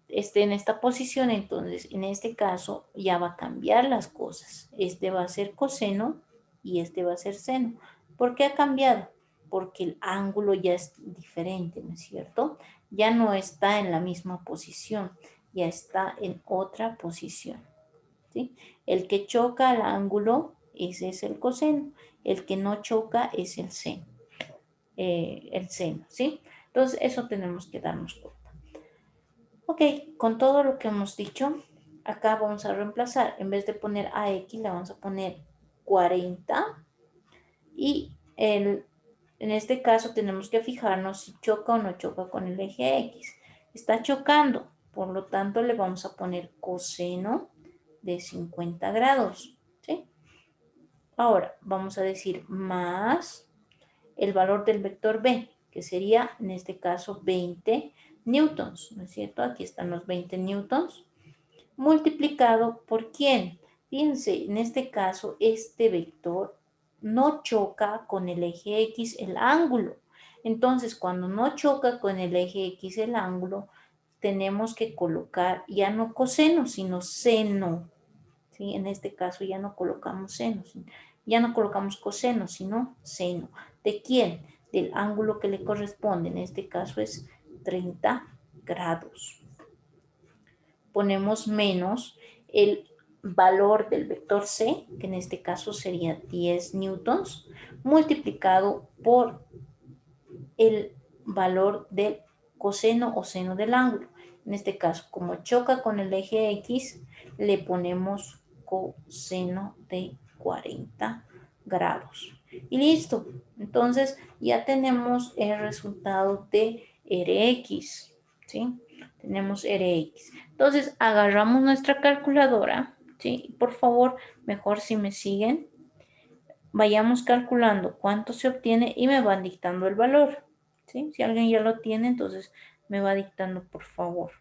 esté en esta posición, entonces en este caso ya va a cambiar las cosas. Este va a ser coseno y este va a ser seno. ¿Por qué ha cambiado? Porque el ángulo ya es diferente, ¿no es cierto? Ya no está en la misma posición, ya está en otra posición, ¿sí? El que choca al ángulo, ese es el coseno. El que no choca es el seno, ¿sí? Entonces eso tenemos que darnos cuenta. Ok, con todo lo que hemos dicho, acá vamos a reemplazar, en vez de poner AX, le vamos a poner 40 y en este caso tenemos que fijarnos si choca o no choca con el eje X. Está chocando, por lo tanto le vamos a poner coseno de 50 grados, ¿sí? Ahora vamos a decir más el valor del vector B, que sería en este caso 20 newtons, ¿no es cierto? Aquí están los 20 newtons, multiplicado por ¿quién? Fíjense, en este caso, este vector no choca con el eje X el ángulo. Entonces, cuando no choca con el eje X el ángulo, tenemos que colocar ya no coseno, sino seno. ¿Sí? En este caso ya no colocamos seno, ya no colocamos coseno, sino seno. ¿De quién? Del ángulo que le corresponde. En este caso es 30 grados. Ponemos menos el valor del vector C, que en este caso sería 10 newtons, multiplicado por el valor del coseno o seno del ángulo. En este caso, como choca con el eje X, le ponemos coseno de 40 grados. Y listo. Entonces ya tenemos el resultado de Rx. ¿Sí? Tenemos Rx. Entonces agarramos nuestra calculadora. ¿Sí? Por favor, mejor si me siguen, vayamos calculando cuánto se obtiene y me van dictando el valor. ¿Sí? Si alguien ya lo tiene, entonces me va dictando, por favor.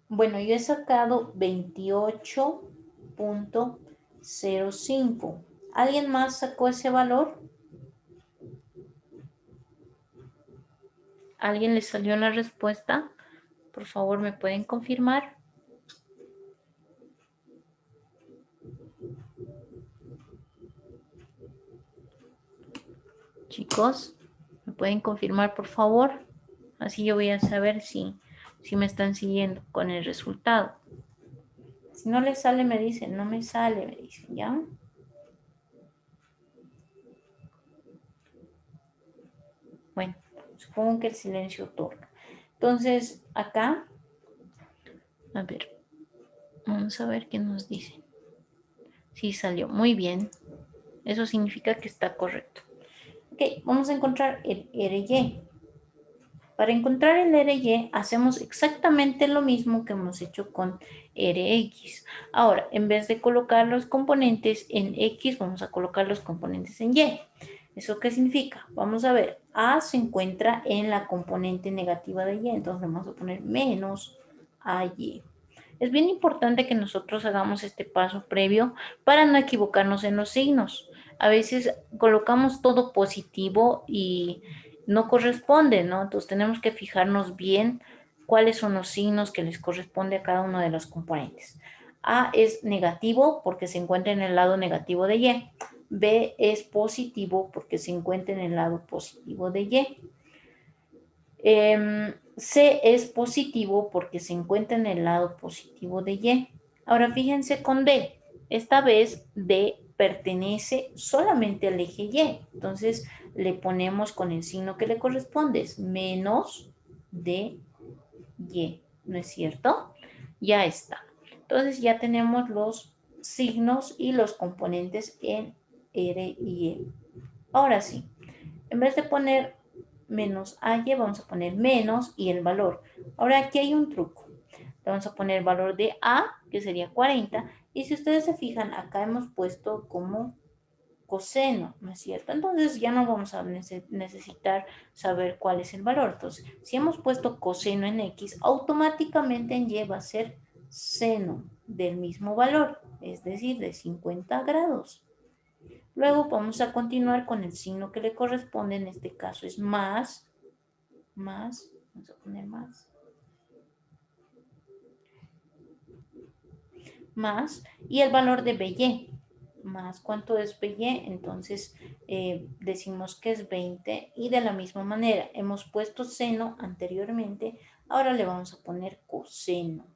Bueno, yo he sacado 28.05. ¿Alguien más sacó ese valor? ¿Alguien le salió la respuesta? Por favor, ¿me pueden confirmar? Chicos, ¿me pueden confirmar, por favor? Así yo voy a saber si me están siguiendo con el resultado. Si no les sale, me dicen, no me sale, me dicen, ¿ya? Bueno, supongo que el silencio otorga. Entonces, acá, a ver, vamos a ver qué nos dice. Sí, salió muy bien. Eso significa que está correcto. Ok, vamos a encontrar el RY. Para encontrar el RY hacemos exactamente lo mismo que hemos hecho con Rx. Ahora, en vez de colocar los componentes en X, vamos a colocar los componentes en Y. ¿Eso qué significa? Vamos a ver, A se encuentra en la componente negativa de Y, entonces vamos a poner menos AY. Es bien importante que nosotros hagamos este paso previo para no equivocarnos en los signos. A veces colocamos todo positivo y no corresponde, ¿no? Entonces tenemos que fijarnos bien cuáles son los signos que les corresponde a cada uno de los componentes. A es negativo porque se encuentra en el lado negativo de Y. B es positivo porque se encuentra en el lado positivo de Y. C es positivo porque se encuentra en el lado positivo de Y. Ahora fíjense con D. Esta vez D pertenece solamente al eje Y. Entonces le ponemos con el signo que le corresponde, es menos DY. ¿No es cierto? Ya está. Entonces ya tenemos los signos y los componentes en R y E. Ahora sí, en vez de poner menos AY, vamos a poner menos y el valor. Ahora aquí hay un truco. Le vamos a poner el valor de A, que sería 40. Y si ustedes se fijan, acá hemos puesto como coseno, ¿no es cierto? Entonces ya no vamos a necesitar saber cuál es el valor. Entonces, si hemos puesto coseno en X, automáticamente en Y va a ser seno del mismo valor, es decir, de 50 grados. Luego vamos a continuar con el signo que le corresponde, en este caso es más, vamos a poner más, y el valor de BY, más cuánto es BY, entonces decimos que es 20 y de la misma manera hemos puesto seno anteriormente, ahora le vamos a poner coseno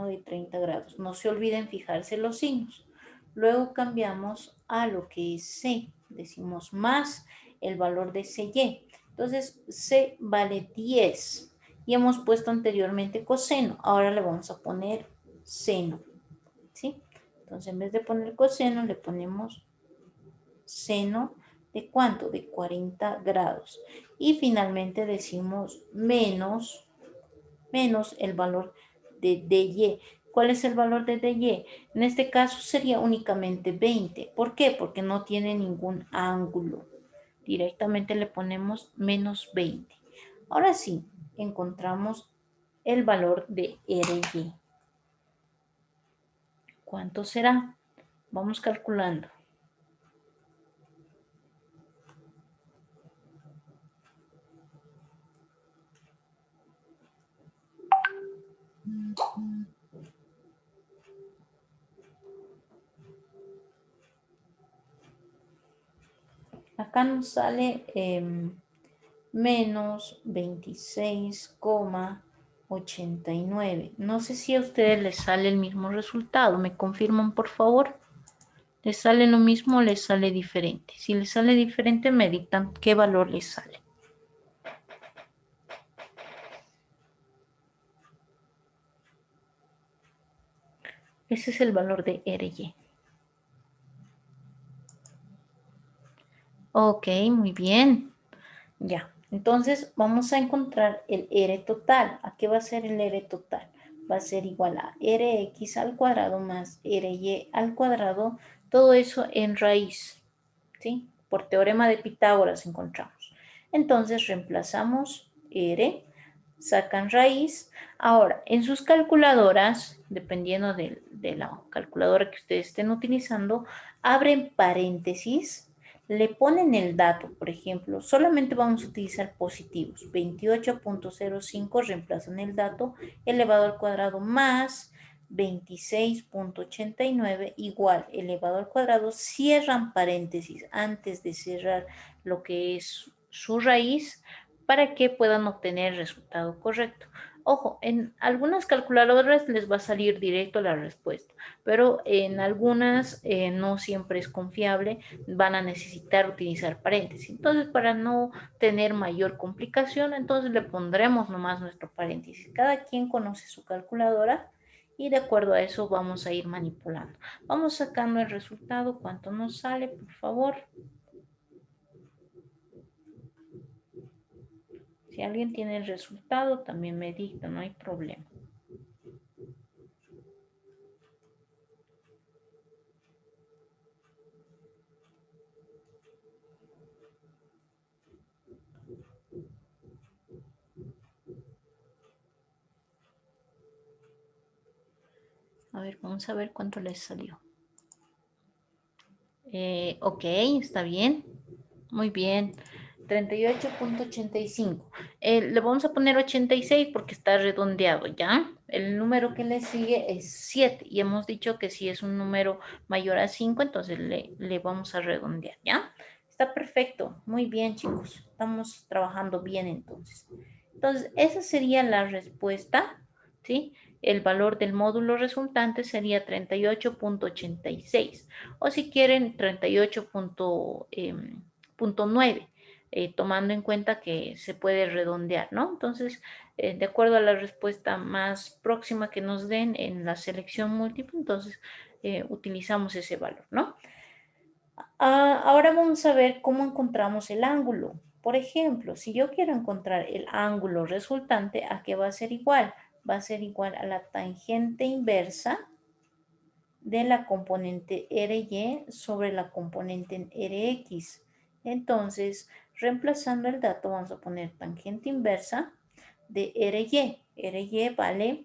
de 30 grados. No se olviden fijarse los signos. Luego cambiamos a lo que es C. Decimos más el valor de CY. Entonces, C vale 10. Y hemos puesto anteriormente coseno. Ahora le vamos a poner seno. ¿Sí? Entonces, en vez de poner coseno, le ponemos seno de ¿cuánto? De 40 grados. Y finalmente decimos menos el valor de dy. ¿Cuál es el valor de dy? En este caso sería únicamente 20. ¿Por qué? Porque no tiene ningún ángulo. Directamente le ponemos menos 20. Ahora sí, encontramos el valor de ry. ¿Cuánto será? Vamos calculando. Acá nos sale menos 26,89. No sé si a ustedes les sale el mismo resultado. ¿Me confirman, por favor? ¿Les sale lo mismo o les sale diferente? Si les sale diferente, me dictan qué valor les sale. Ese es el valor de RY. Ok, muy bien. Ya, entonces vamos a encontrar el R total. ¿A qué va a ser el R total? Va a ser igual a Rx al cuadrado más Ry al cuadrado. Todo eso en raíz, ¿sí? Por teorema de Pitágoras encontramos. Entonces reemplazamos R, sacan raíz. Ahora, en sus calculadoras, dependiendo de la calculadora que ustedes estén utilizando, abren paréntesis, le ponen el dato, por ejemplo, solamente vamos a utilizar positivos, 28,05 reemplazan el dato, elevado al cuadrado más 26,89 igual elevado al cuadrado, cierran paréntesis antes de cerrar lo que es su raíz para que puedan obtener el resultado correcto. Ojo, en algunas calculadoras les va a salir directo la respuesta, pero en algunas no siempre es confiable, van a necesitar utilizar paréntesis. Entonces, para no tener mayor complicación, entonces le pondremos nomás nuestro paréntesis. Cada quien conoce su calculadora y de acuerdo a eso vamos a ir manipulando. Vamos sacando el resultado, cuánto nos sale, por favor. Si alguien tiene el resultado, también me dicta, no hay problema. A ver, vamos a ver cuánto les salió. Ok, está bien. Muy bien. 38.85. Le vamos a poner 86 porque está redondeado, ¿ya? El número que le sigue es 7 y hemos dicho que si es un número mayor a 5, entonces le vamos a redondear, ¿ya? Está perfecto. Muy bien, chicos. Estamos trabajando bien entonces. Entonces, esa sería la respuesta, ¿sí? El valor del módulo resultante sería 38.86 o si quieren 38.9, tomando en cuenta que se puede redondear, ¿no? Entonces, de acuerdo a la respuesta más próxima que nos den en la selección múltiple, entonces utilizamos ese valor, ¿no? Ahora vamos a ver cómo encontramos el ángulo. Por ejemplo, si yo quiero encontrar el ángulo resultante, ¿a qué va a ser igual? Va a ser igual a la tangente inversa de la componente RY sobre la componente RX. Entonces, reemplazando el dato, vamos a poner tangente inversa de RY. RY vale,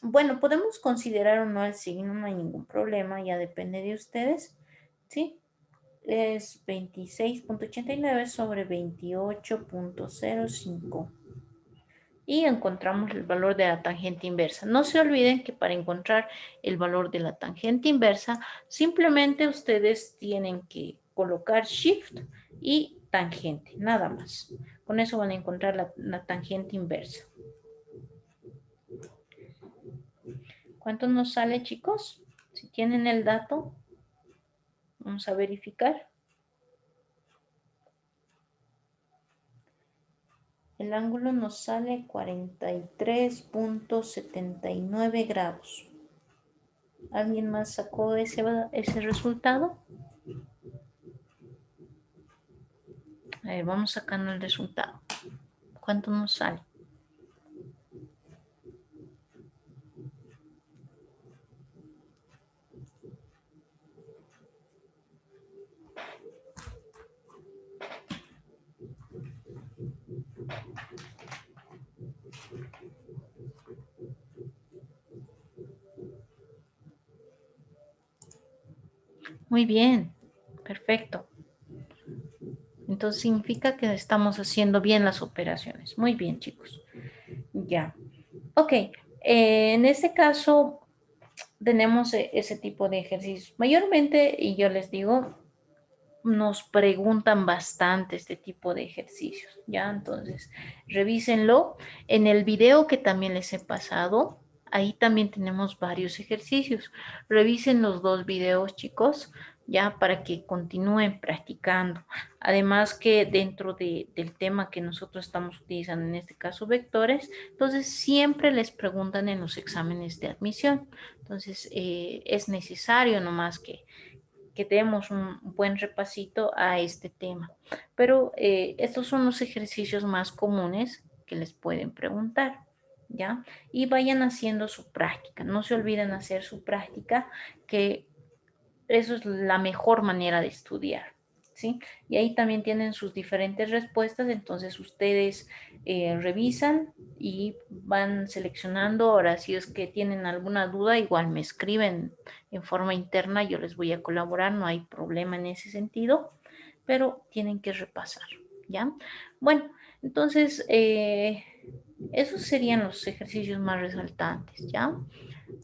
bueno, podemos considerar o no el signo, no hay ningún problema, ya depende de ustedes, ¿sí? Es 26.89 sobre 28.05 y encontramos el valor de la tangente inversa. No se olviden que para encontrar el valor de la tangente inversa, simplemente ustedes tienen que colocar Shift y tangente, nada más. Con eso van a encontrar la tangente inversa. ¿Cuánto nos sale, chicos? Si tienen el dato, vamos a verificar. El ángulo nos sale 43.79 grados. ¿Alguien más sacó ese resultado? A ver, vamos sacando el resultado. ¿Cuánto nos sale? Muy bien, perfecto. Entonces significa que estamos haciendo bien las operaciones. Muy bien, chicos. Ya. Ok, en este caso tenemos ese tipo de ejercicios. Mayormente, y yo les digo, nos preguntan bastante este tipo de ejercicios, ¿ya? Entonces, revísenlo. En el video que también les he pasado, ahí también tenemos varios ejercicios. Revisen los dos videos, chicos, ya para que continúen practicando. Además que dentro del tema que nosotros estamos utilizando, en este caso vectores, entonces siempre les preguntan en los exámenes de admisión. Entonces, es necesario nomás que demos un buen repasito a este tema. Pero estos son los ejercicios más comunes que les pueden preguntar, ¿ya? Y vayan haciendo su práctica. No se olviden hacer su práctica, que eso es la mejor manera de estudiar, ¿sí? Y ahí también tienen sus diferentes respuestas, entonces ustedes revisan y van seleccionando. Ahora, si es que tienen alguna duda, igual me escriben en forma interna, yo les voy a colaborar, no hay problema en ese sentido, pero tienen que repasar, ¿ya? Bueno, entonces, esos serían los ejercicios más resaltantes, ¿ya?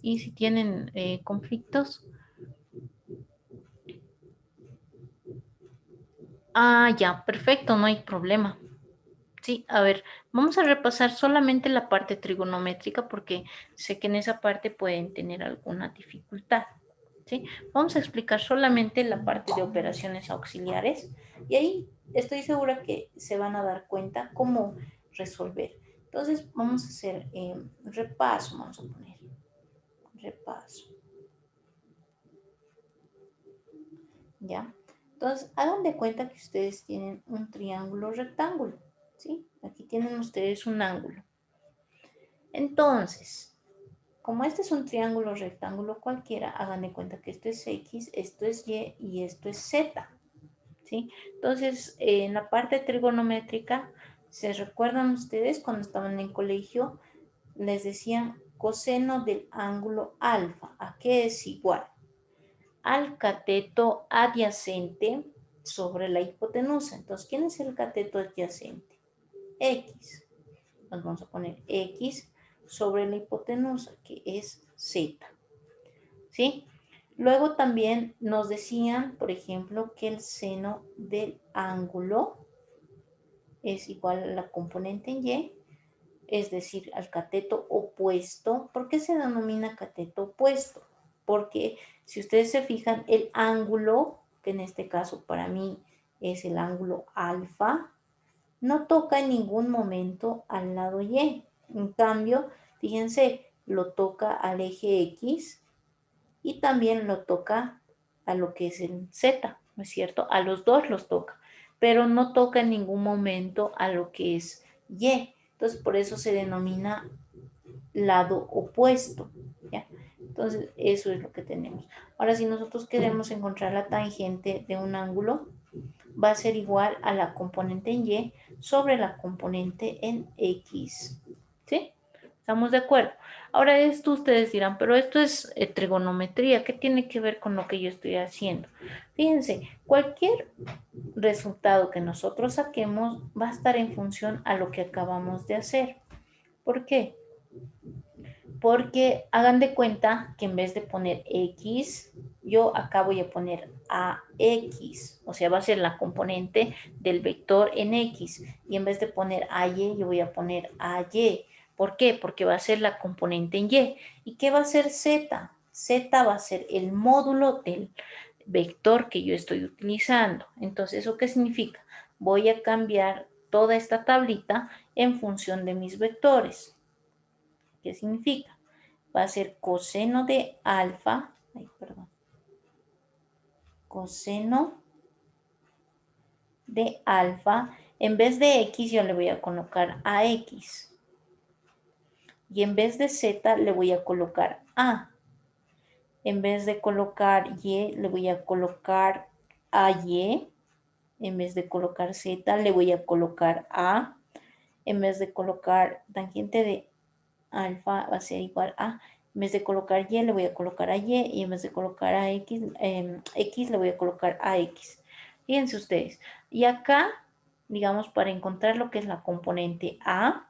Y si tienen conflictos. Ah, ya, perfecto, no hay problema. Sí, a ver, vamos a repasar solamente la parte trigonométrica porque sé que en esa parte pueden tener alguna dificultad. ¿Sí? Vamos a explicar solamente la parte de operaciones auxiliares y ahí estoy segura que se van a dar cuenta cómo resolver. Entonces, vamos a hacer repaso, vamos a poner repaso. ¿Ya? Entonces, hagan de cuenta que ustedes tienen un triángulo rectángulo, ¿sí? Aquí tienen ustedes un ángulo. Entonces, como este es un triángulo rectángulo cualquiera, hagan de cuenta que esto es X, esto es Y y esto es Z, ¿sí? Entonces, en la parte trigonométrica, ¿se recuerdan ustedes cuando estaban en colegio? Les decían coseno del ángulo alfa. ¿A qué es igual? Al cateto adyacente sobre la hipotenusa. Entonces, ¿quién es el cateto adyacente? X. Nos vamos a poner X sobre la hipotenusa, que es Z. ¿Sí? Luego también nos decían, por ejemplo, que el seno del ángulo es igual a la componente en Y, es decir, al cateto opuesto. ¿Por qué se denomina cateto opuesto? Porque si ustedes se fijan, el ángulo, que en este caso para mí es el ángulo alfa, no toca en ningún momento al lado Y. En cambio, fíjense, lo toca al eje X y también lo toca a lo que es el Z, ¿no es cierto? A los dos los toca, pero no toca en ningún momento a lo que es Y. Entonces, por eso se denomina lado opuesto, ¿ya? Entonces, eso es lo que tenemos. Ahora, si nosotros queremos encontrar la tangente de un ángulo, va a ser igual a la componente en Y sobre la componente en X. ¿Sí? ¿Estamos de acuerdo? Ahora esto ustedes dirán, pero esto es trigonometría, ¿qué tiene que ver con lo que yo estoy haciendo? Fíjense, cualquier resultado que nosotros saquemos va a estar en función a lo que acabamos de hacer. ¿Por qué? Porque hagan de cuenta que en vez de poner X, yo acá voy a poner AX, o sea, va a ser la componente del vector en X, y en vez de poner AY, yo voy a poner AY. ¿Por qué? Porque va a ser la componente en Y. ¿Y qué va a ser Z? Z va a ser el módulo del vector que yo estoy utilizando. Entonces, ¿eso qué significa? Voy a cambiar toda esta tablita en función de mis vectores. ¿Qué significa? Va a ser coseno de alfa, coseno de alfa, en vez de X yo le voy a colocar AX, y en vez de Z le voy a colocar A, en vez de colocar Y le voy a colocar AY, en vez de colocar Z le voy a colocar A, en vez de colocar tangente de alfa va a ser igual a, en vez de colocar Y le voy a colocar a Y, y en vez de colocar a X, X le voy a colocar a X. Fíjense ustedes. Y acá, digamos, para encontrar lo que es la componente A,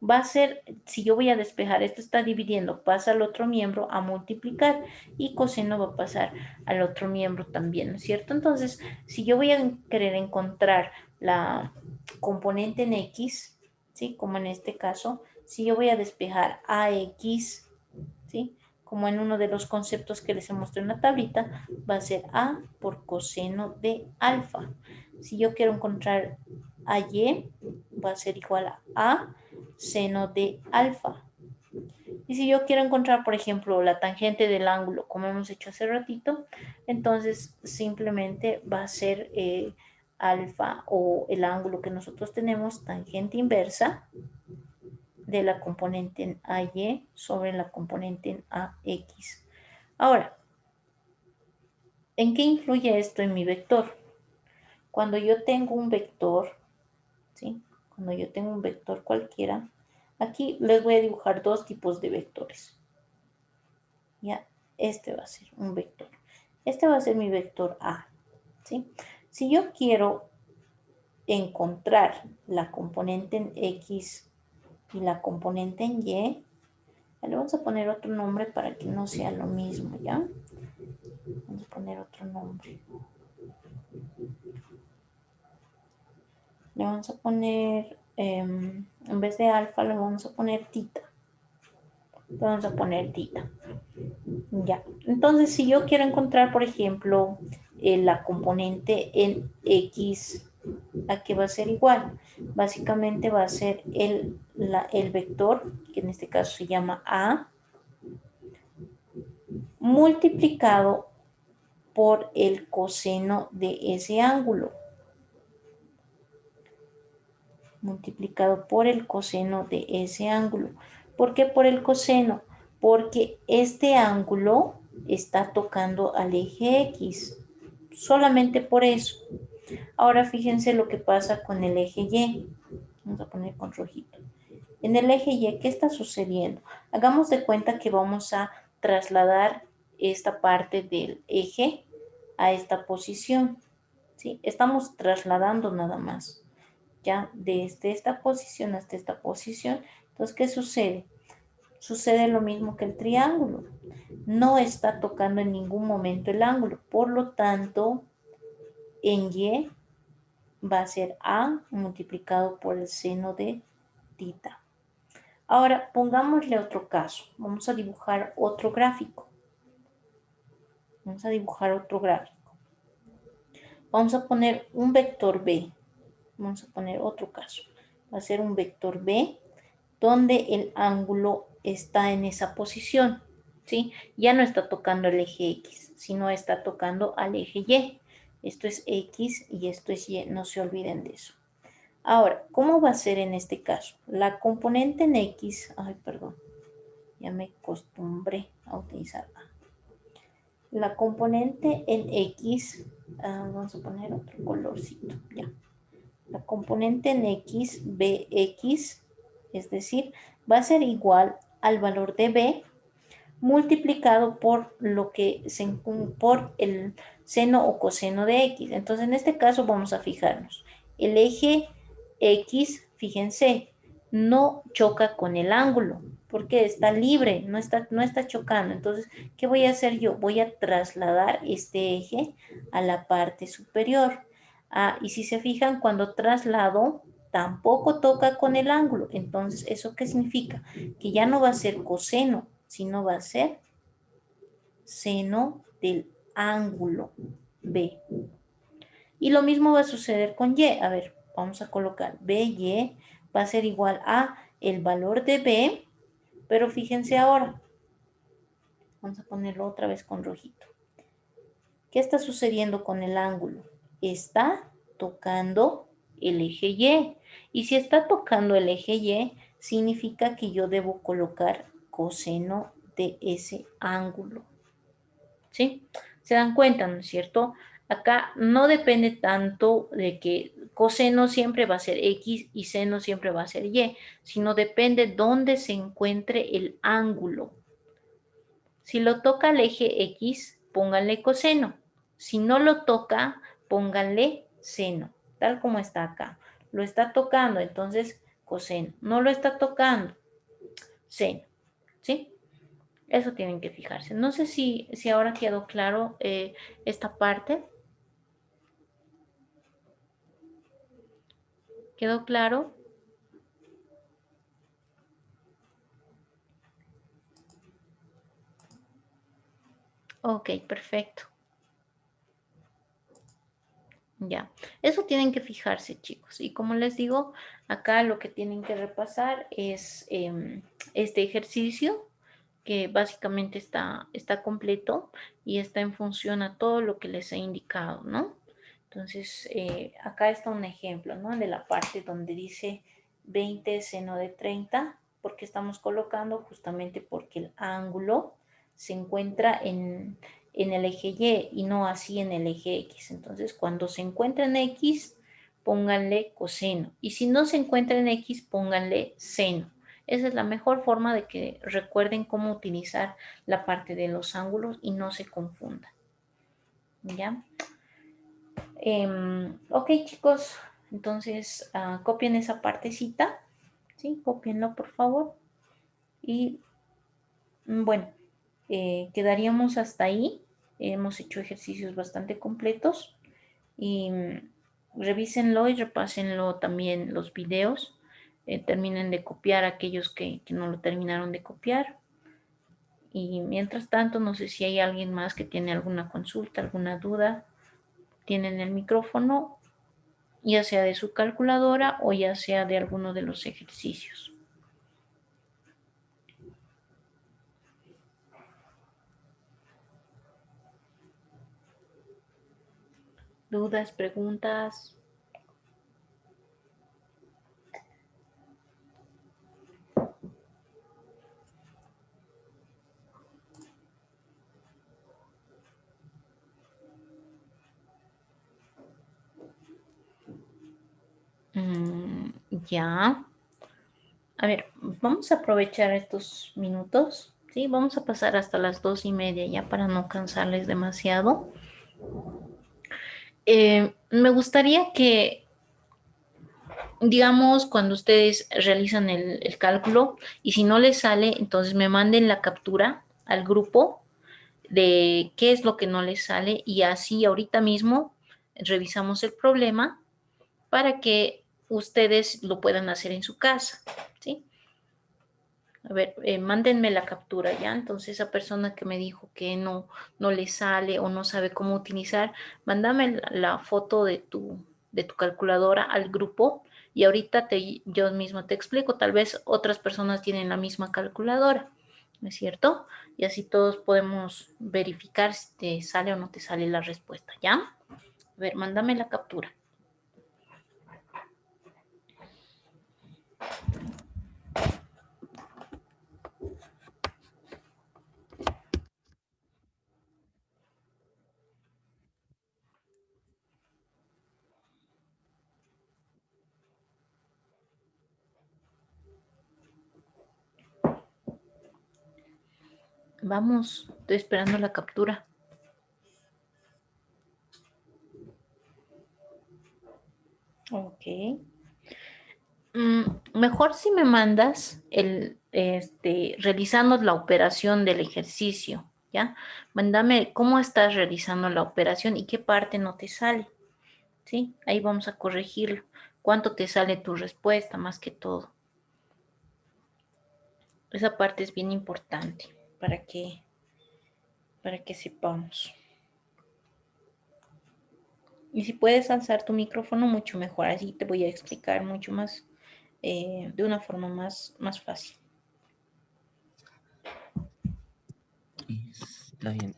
va a ser, si yo voy a despejar, esto está dividiendo, pasa al otro miembro a multiplicar, y coseno va a pasar al otro miembro también, ¿no es cierto? Entonces, si yo voy a querer encontrar la componente en X, ¿sí? Como en este caso, si yo voy a despejar AX, ¿sí? Como en uno de los conceptos que les he mostrado en la tablita, va a ser A por coseno de alfa. Si yo quiero encontrar AY, va a ser igual a seno de alfa. Y si yo quiero encontrar, por ejemplo, la tangente del ángulo, como hemos hecho hace ratito, entonces simplemente va a ser alfa, o el ángulo que nosotros tenemos, tangente inversa de la componente en AY sobre la componente en AX. Ahora, ¿en qué influye esto en mi vector? Cuando yo tengo un vector, ¿sí? Cuando yo tengo un vector cualquiera, aquí les voy a dibujar dos tipos de vectores. Ya, este va a ser un vector. Este va a ser mi vector A, ¿sí? Si yo quiero encontrar la componente en X y la componente en Y, le vamos a poner otro nombre para que no sea lo mismo, ¿ya? Vamos a poner otro nombre. Le vamos a poner, en vez de alfa, le vamos a poner tita. Le vamos a poner tita. Ya. Entonces, si yo quiero encontrar, por ejemplo, la componente en X, ¿a qué va a ser igual? Básicamente va a ser el vector, que en este caso se llama A, multiplicado por el coseno de ese ángulo. Multiplicado por el coseno de ese ángulo. ¿Por qué por el coseno? Porque este ángulo está tocando al eje X. Solamente por eso. Ahora fíjense lo que pasa con el eje Y. Vamos a poner con rojito. En el eje Y, ¿qué está sucediendo? Hagamos de cuenta que vamos a trasladar esta parte del eje a esta posición. ¿sí? Estamos trasladando nada más, ya desde esta posición hasta esta posición. Entonces, ¿qué sucede? Sucede lo mismo que el triángulo. No está tocando en ningún momento el ángulo. Por lo tanto, en Y va a ser A multiplicado por el seno de tita. Ahora, pongámosle otro caso. Vamos a dibujar otro gráfico. Vamos a dibujar otro gráfico. Vamos a poner un vector B. Vamos a poner otro caso. Va a ser un vector B donde el ángulo está en esa posición, ¿sí? Ya no está tocando el eje X, sino está tocando al eje Y. Esto es X y esto es Y, no se olviden de eso. Ahora, ¿cómo va a ser en este caso? La componente en X, ay, perdón, ya me acostumbré a utilizar A. La componente en X, vamos a poner otro colorcito, ya. La componente en X, Bx, es decir, va a ser igual al valor de B multiplicado por por el seno o coseno de X. Entonces, en este caso vamos a fijarnos. El eje X, fíjense, no choca con el ángulo, porque está libre, no está chocando. Entonces, ¿qué voy a hacer yo? Voy a trasladar este eje a la parte superior. Y si se fijan, cuando traslado, tampoco toca con el ángulo. Entonces, ¿eso qué significa? Que ya no va a ser coseno, sino va a ser seno del ángulo B. Y lo mismo va a suceder con Y. A ver, vamos a colocar BY va a ser igual a el valor de B, pero fíjense ahora, vamos a ponerlo otra vez con rojito. ¿Qué está sucediendo con el ángulo? Está tocando el eje Y. Y si está tocando el eje Y, significa que yo debo colocar coseno de ese ángulo. ¿Sí? ¿Se dan cuenta, no es cierto? Acá no depende tanto de que coseno siempre va a ser X y seno siempre va a ser Y, sino depende dónde se encuentre el ángulo. Si lo toca el eje X, pónganle coseno. Si no lo toca, pónganle seno, tal como está acá. Lo está tocando, entonces coseno. No lo está tocando, seno. ¿Sí? Eso tienen que fijarse. No sé si ahora quedó claro esta parte. ¿Quedó claro? Ok, perfecto. Ya, eso tienen que fijarse, chicos. Y como les digo, acá lo que tienen que repasar es este ejercicio, que básicamente está completo y está en función a todo lo que les he indicado, ¿no? Entonces, acá está un ejemplo, ¿no? De la parte donde dice 20 seno de 30, porque estamos colocando justamente porque el ángulo se encuentra en el eje Y y no así en el eje X. Entonces, cuando se encuentra en X, pónganle coseno. Y si no se encuentra en X, pónganle seno. Esa es la mejor forma de que recuerden cómo utilizar la parte de los ángulos y no se confundan. ¿Ya? Ok, chicos. Entonces, copien esa partecita. ¿Sí? Copienlo, por favor. Y bueno, quedaríamos hasta ahí. Hemos hecho ejercicios bastante completos. Y revísenlo y repásenlo también los videos. Terminen de copiar aquellos que no lo terminaron de copiar. Y mientras tanto, no sé si hay alguien más que tiene alguna consulta, alguna duda. Tienen el micrófono, ya sea de su calculadora o ya sea de alguno de los ejercicios. ¿Dudas, preguntas? Ya. A ver, vamos a aprovechar estos minutos. Sí, vamos a pasar hasta las 2:30 ya para no cansarles demasiado. Me gustaría que, digamos, cuando ustedes realizan el cálculo y si no les sale, entonces me manden la captura al grupo de qué es lo que no les sale y así ahorita mismo revisamos el problema para que ustedes lo puedan hacer en su casa, ¿sí? A ver, mándenme la captura, ¿ya? Entonces esa persona que me dijo que no le sale o no sabe cómo utilizar, mándame la foto de tu calculadora al grupo y ahorita yo misma te explico. Tal vez otras personas tienen la misma calculadora, ¿no es cierto? Y así todos podemos verificar si te sale o no te sale la respuesta, ¿ya? A ver, mándame la captura. Vamos, estoy esperando la captura. Ok. Mejor si me mandas realizando la operación del ejercicio, ¿ya? Mándame cómo estás realizando la operación y qué parte no te sale, ¿sí? Ahí vamos a corregirlo. ¿Cuánto te sale tu respuesta más que todo? Esa parte es bien importante para que sepamos. Y si puedes alzar tu micrófono, mucho mejor. Así te voy a explicar mucho más, de una forma más fácil. Está bien.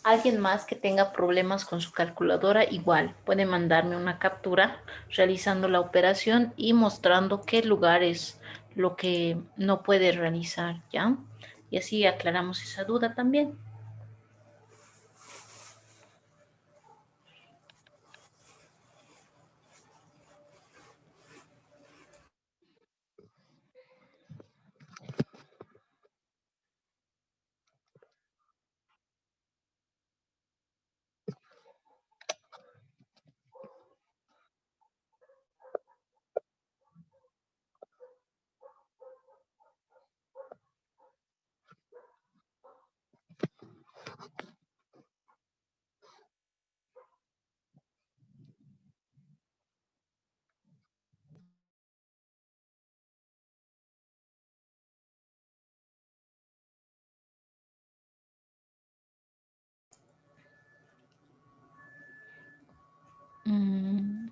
Alguien más que tenga problemas con su calculadora, igual puede mandarme una captura realizando la operación y mostrando qué lugar es lo que no puede realizar, ¿ya? Y así aclaramos esa duda también. Mm,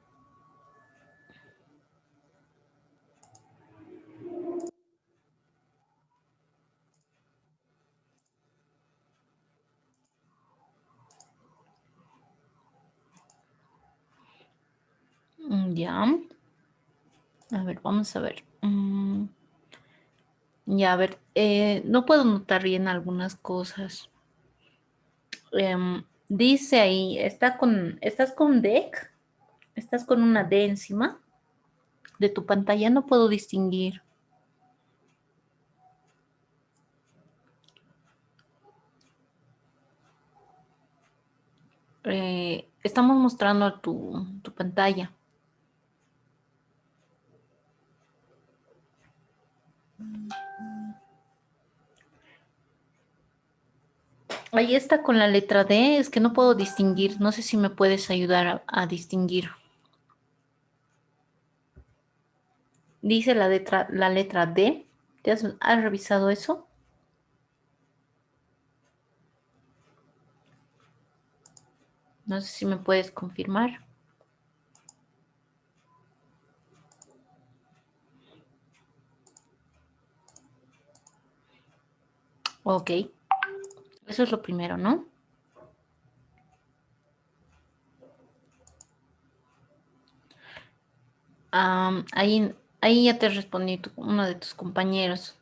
ya. A ver, vamos a ver. Ya, a ver, no puedo notar bien algunas cosas. Dice ahí, ¿estás con DEC? ¿Estás con una D encima? De tu pantalla no puedo distinguir. Estamos mostrando tu pantalla. Ahí está con la letra D, es que no puedo distinguir. No sé si me puedes ayudar a distinguir. Dice la letra D. ¿Has revisado eso? No sé si me puedes confirmar. Ok, eso es lo primero, ¿no? Ahí ya te respondí uno de tus compañeros.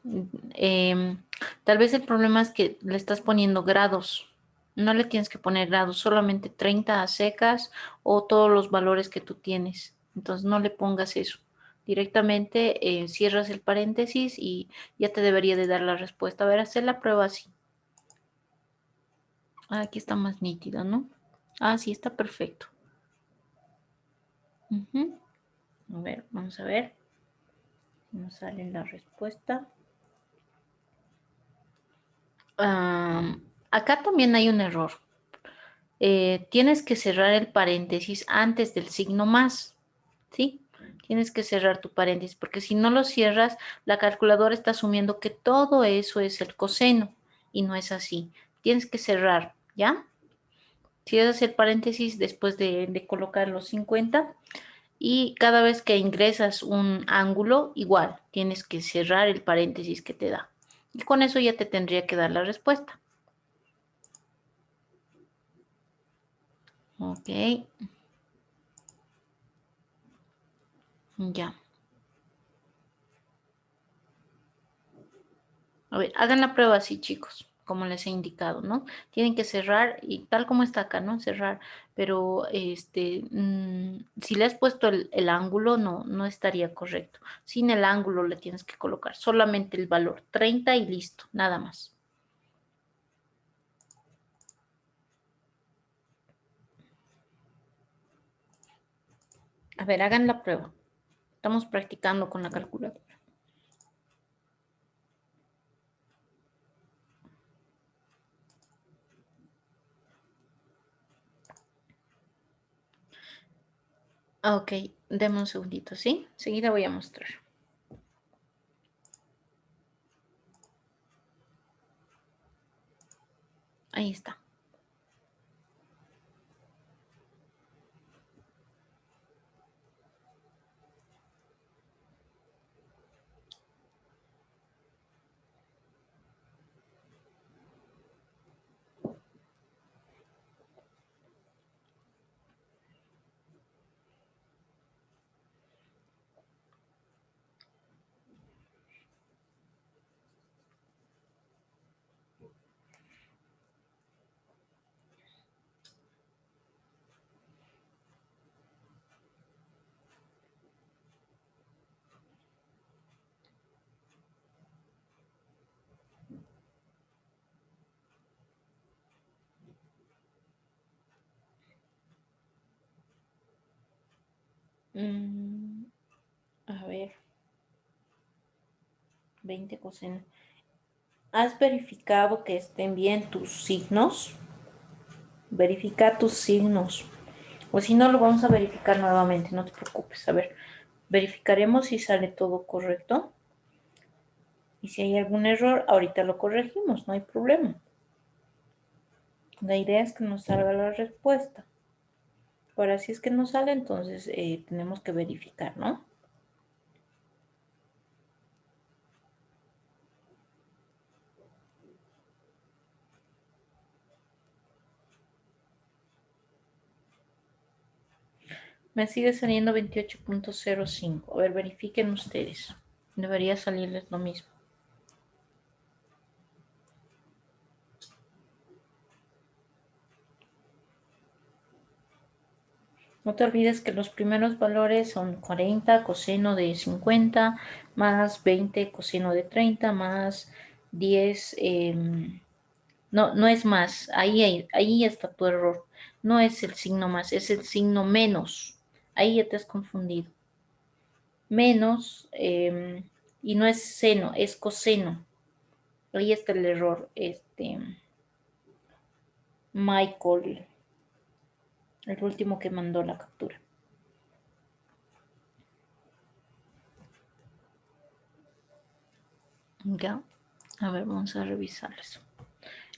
Tal vez el problema es que le estás poniendo grados. No le tienes que poner grados, solamente 30 a secas o todos los valores que tú tienes. Entonces no le pongas eso. Directamente cierras el paréntesis y ya te debería de dar la respuesta. A ver, hacer la prueba así. Aquí está más nítido, ¿no? Ah, sí, está perfecto. Ujú. A ver, vamos a ver si nos sale la respuesta. Acá también hay un error. Tienes que cerrar el paréntesis antes del signo más, ¿sí? Tienes que cerrar tu paréntesis porque si no lo cierras, la calculadora está asumiendo que todo eso es el coseno y no es así. Tienes que cerrar, ¿ya? Cierras el paréntesis después de colocar los 50 y cada vez que ingresas un ángulo, igual, tienes que cerrar el paréntesis que te da. Y con eso ya te tendría que dar la respuesta. Ok, ya. A ver, hagan la prueba así, chicos, como les he indicado, ¿no? Tienen que cerrar y tal como está acá, ¿no? Cerrar, pero si le has puesto el ángulo, no estaría correcto. Sin el ángulo le tienes que colocar solamente el valor 30 y listo, nada más. A ver, hagan la prueba. Estamos practicando con la calculadora. Ok, deme un segundito, ¿sí? Enseguida voy a mostrar. Ahí está. Mm, a ver, 20 coseno. ¿Has verificado que estén bien tus signos? Verifica tus signos. O si no, lo vamos a verificar nuevamente, no te preocupes. A ver, verificaremos si sale todo correcto. Y si hay algún error, ahorita lo corregimos, no hay problema. La idea es que nos salga la respuesta. Ahora, si es que no sale, entonces tenemos que verificar, ¿no? Me sigue saliendo 28.05. A ver, verifiquen ustedes. Debería salirles lo mismo. No te olvides que los primeros valores son 40 coseno de 50 más 20 coseno de 30 más 10. No es más. Ahí está tu error. No es el signo más, es el signo menos. Ahí ya te has confundido. Menos y no es seno, es coseno. Ahí está el error. Michael, el último que mandó la captura. Ya. A ver, vamos a revisar eso.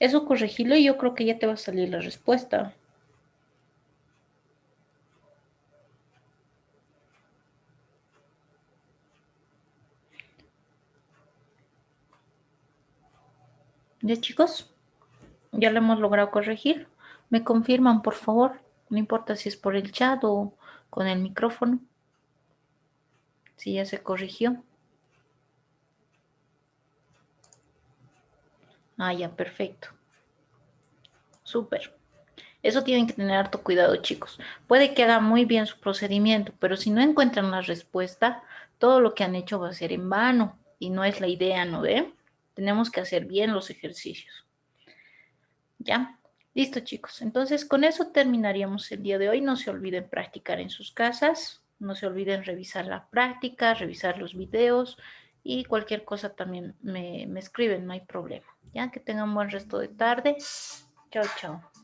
Eso corregilo y yo creo que ya te va a salir la respuesta. ¿Ya, chicos? ¿Ya lo hemos logrado corregir? ¿Me confirman, por favor? No importa si es por el chat o con el micrófono. Si ya se corrigió. Ah, ya, perfecto. Súper. Eso tienen que tener harto cuidado, chicos. Puede que hagan muy bien su procedimiento, pero si no encuentran la respuesta, todo lo que han hecho va a ser en vano y no es la idea, ¿no ve? Tenemos que hacer bien los ejercicios. ¿Ya? Listo, chicos. Entonces, con eso terminaríamos el día de hoy. No se olviden practicar en sus casas. No se olviden revisar la práctica, revisar los videos y cualquier cosa también me escriben, no hay problema. Ya que tengan buen resto de tarde. Chao, chao.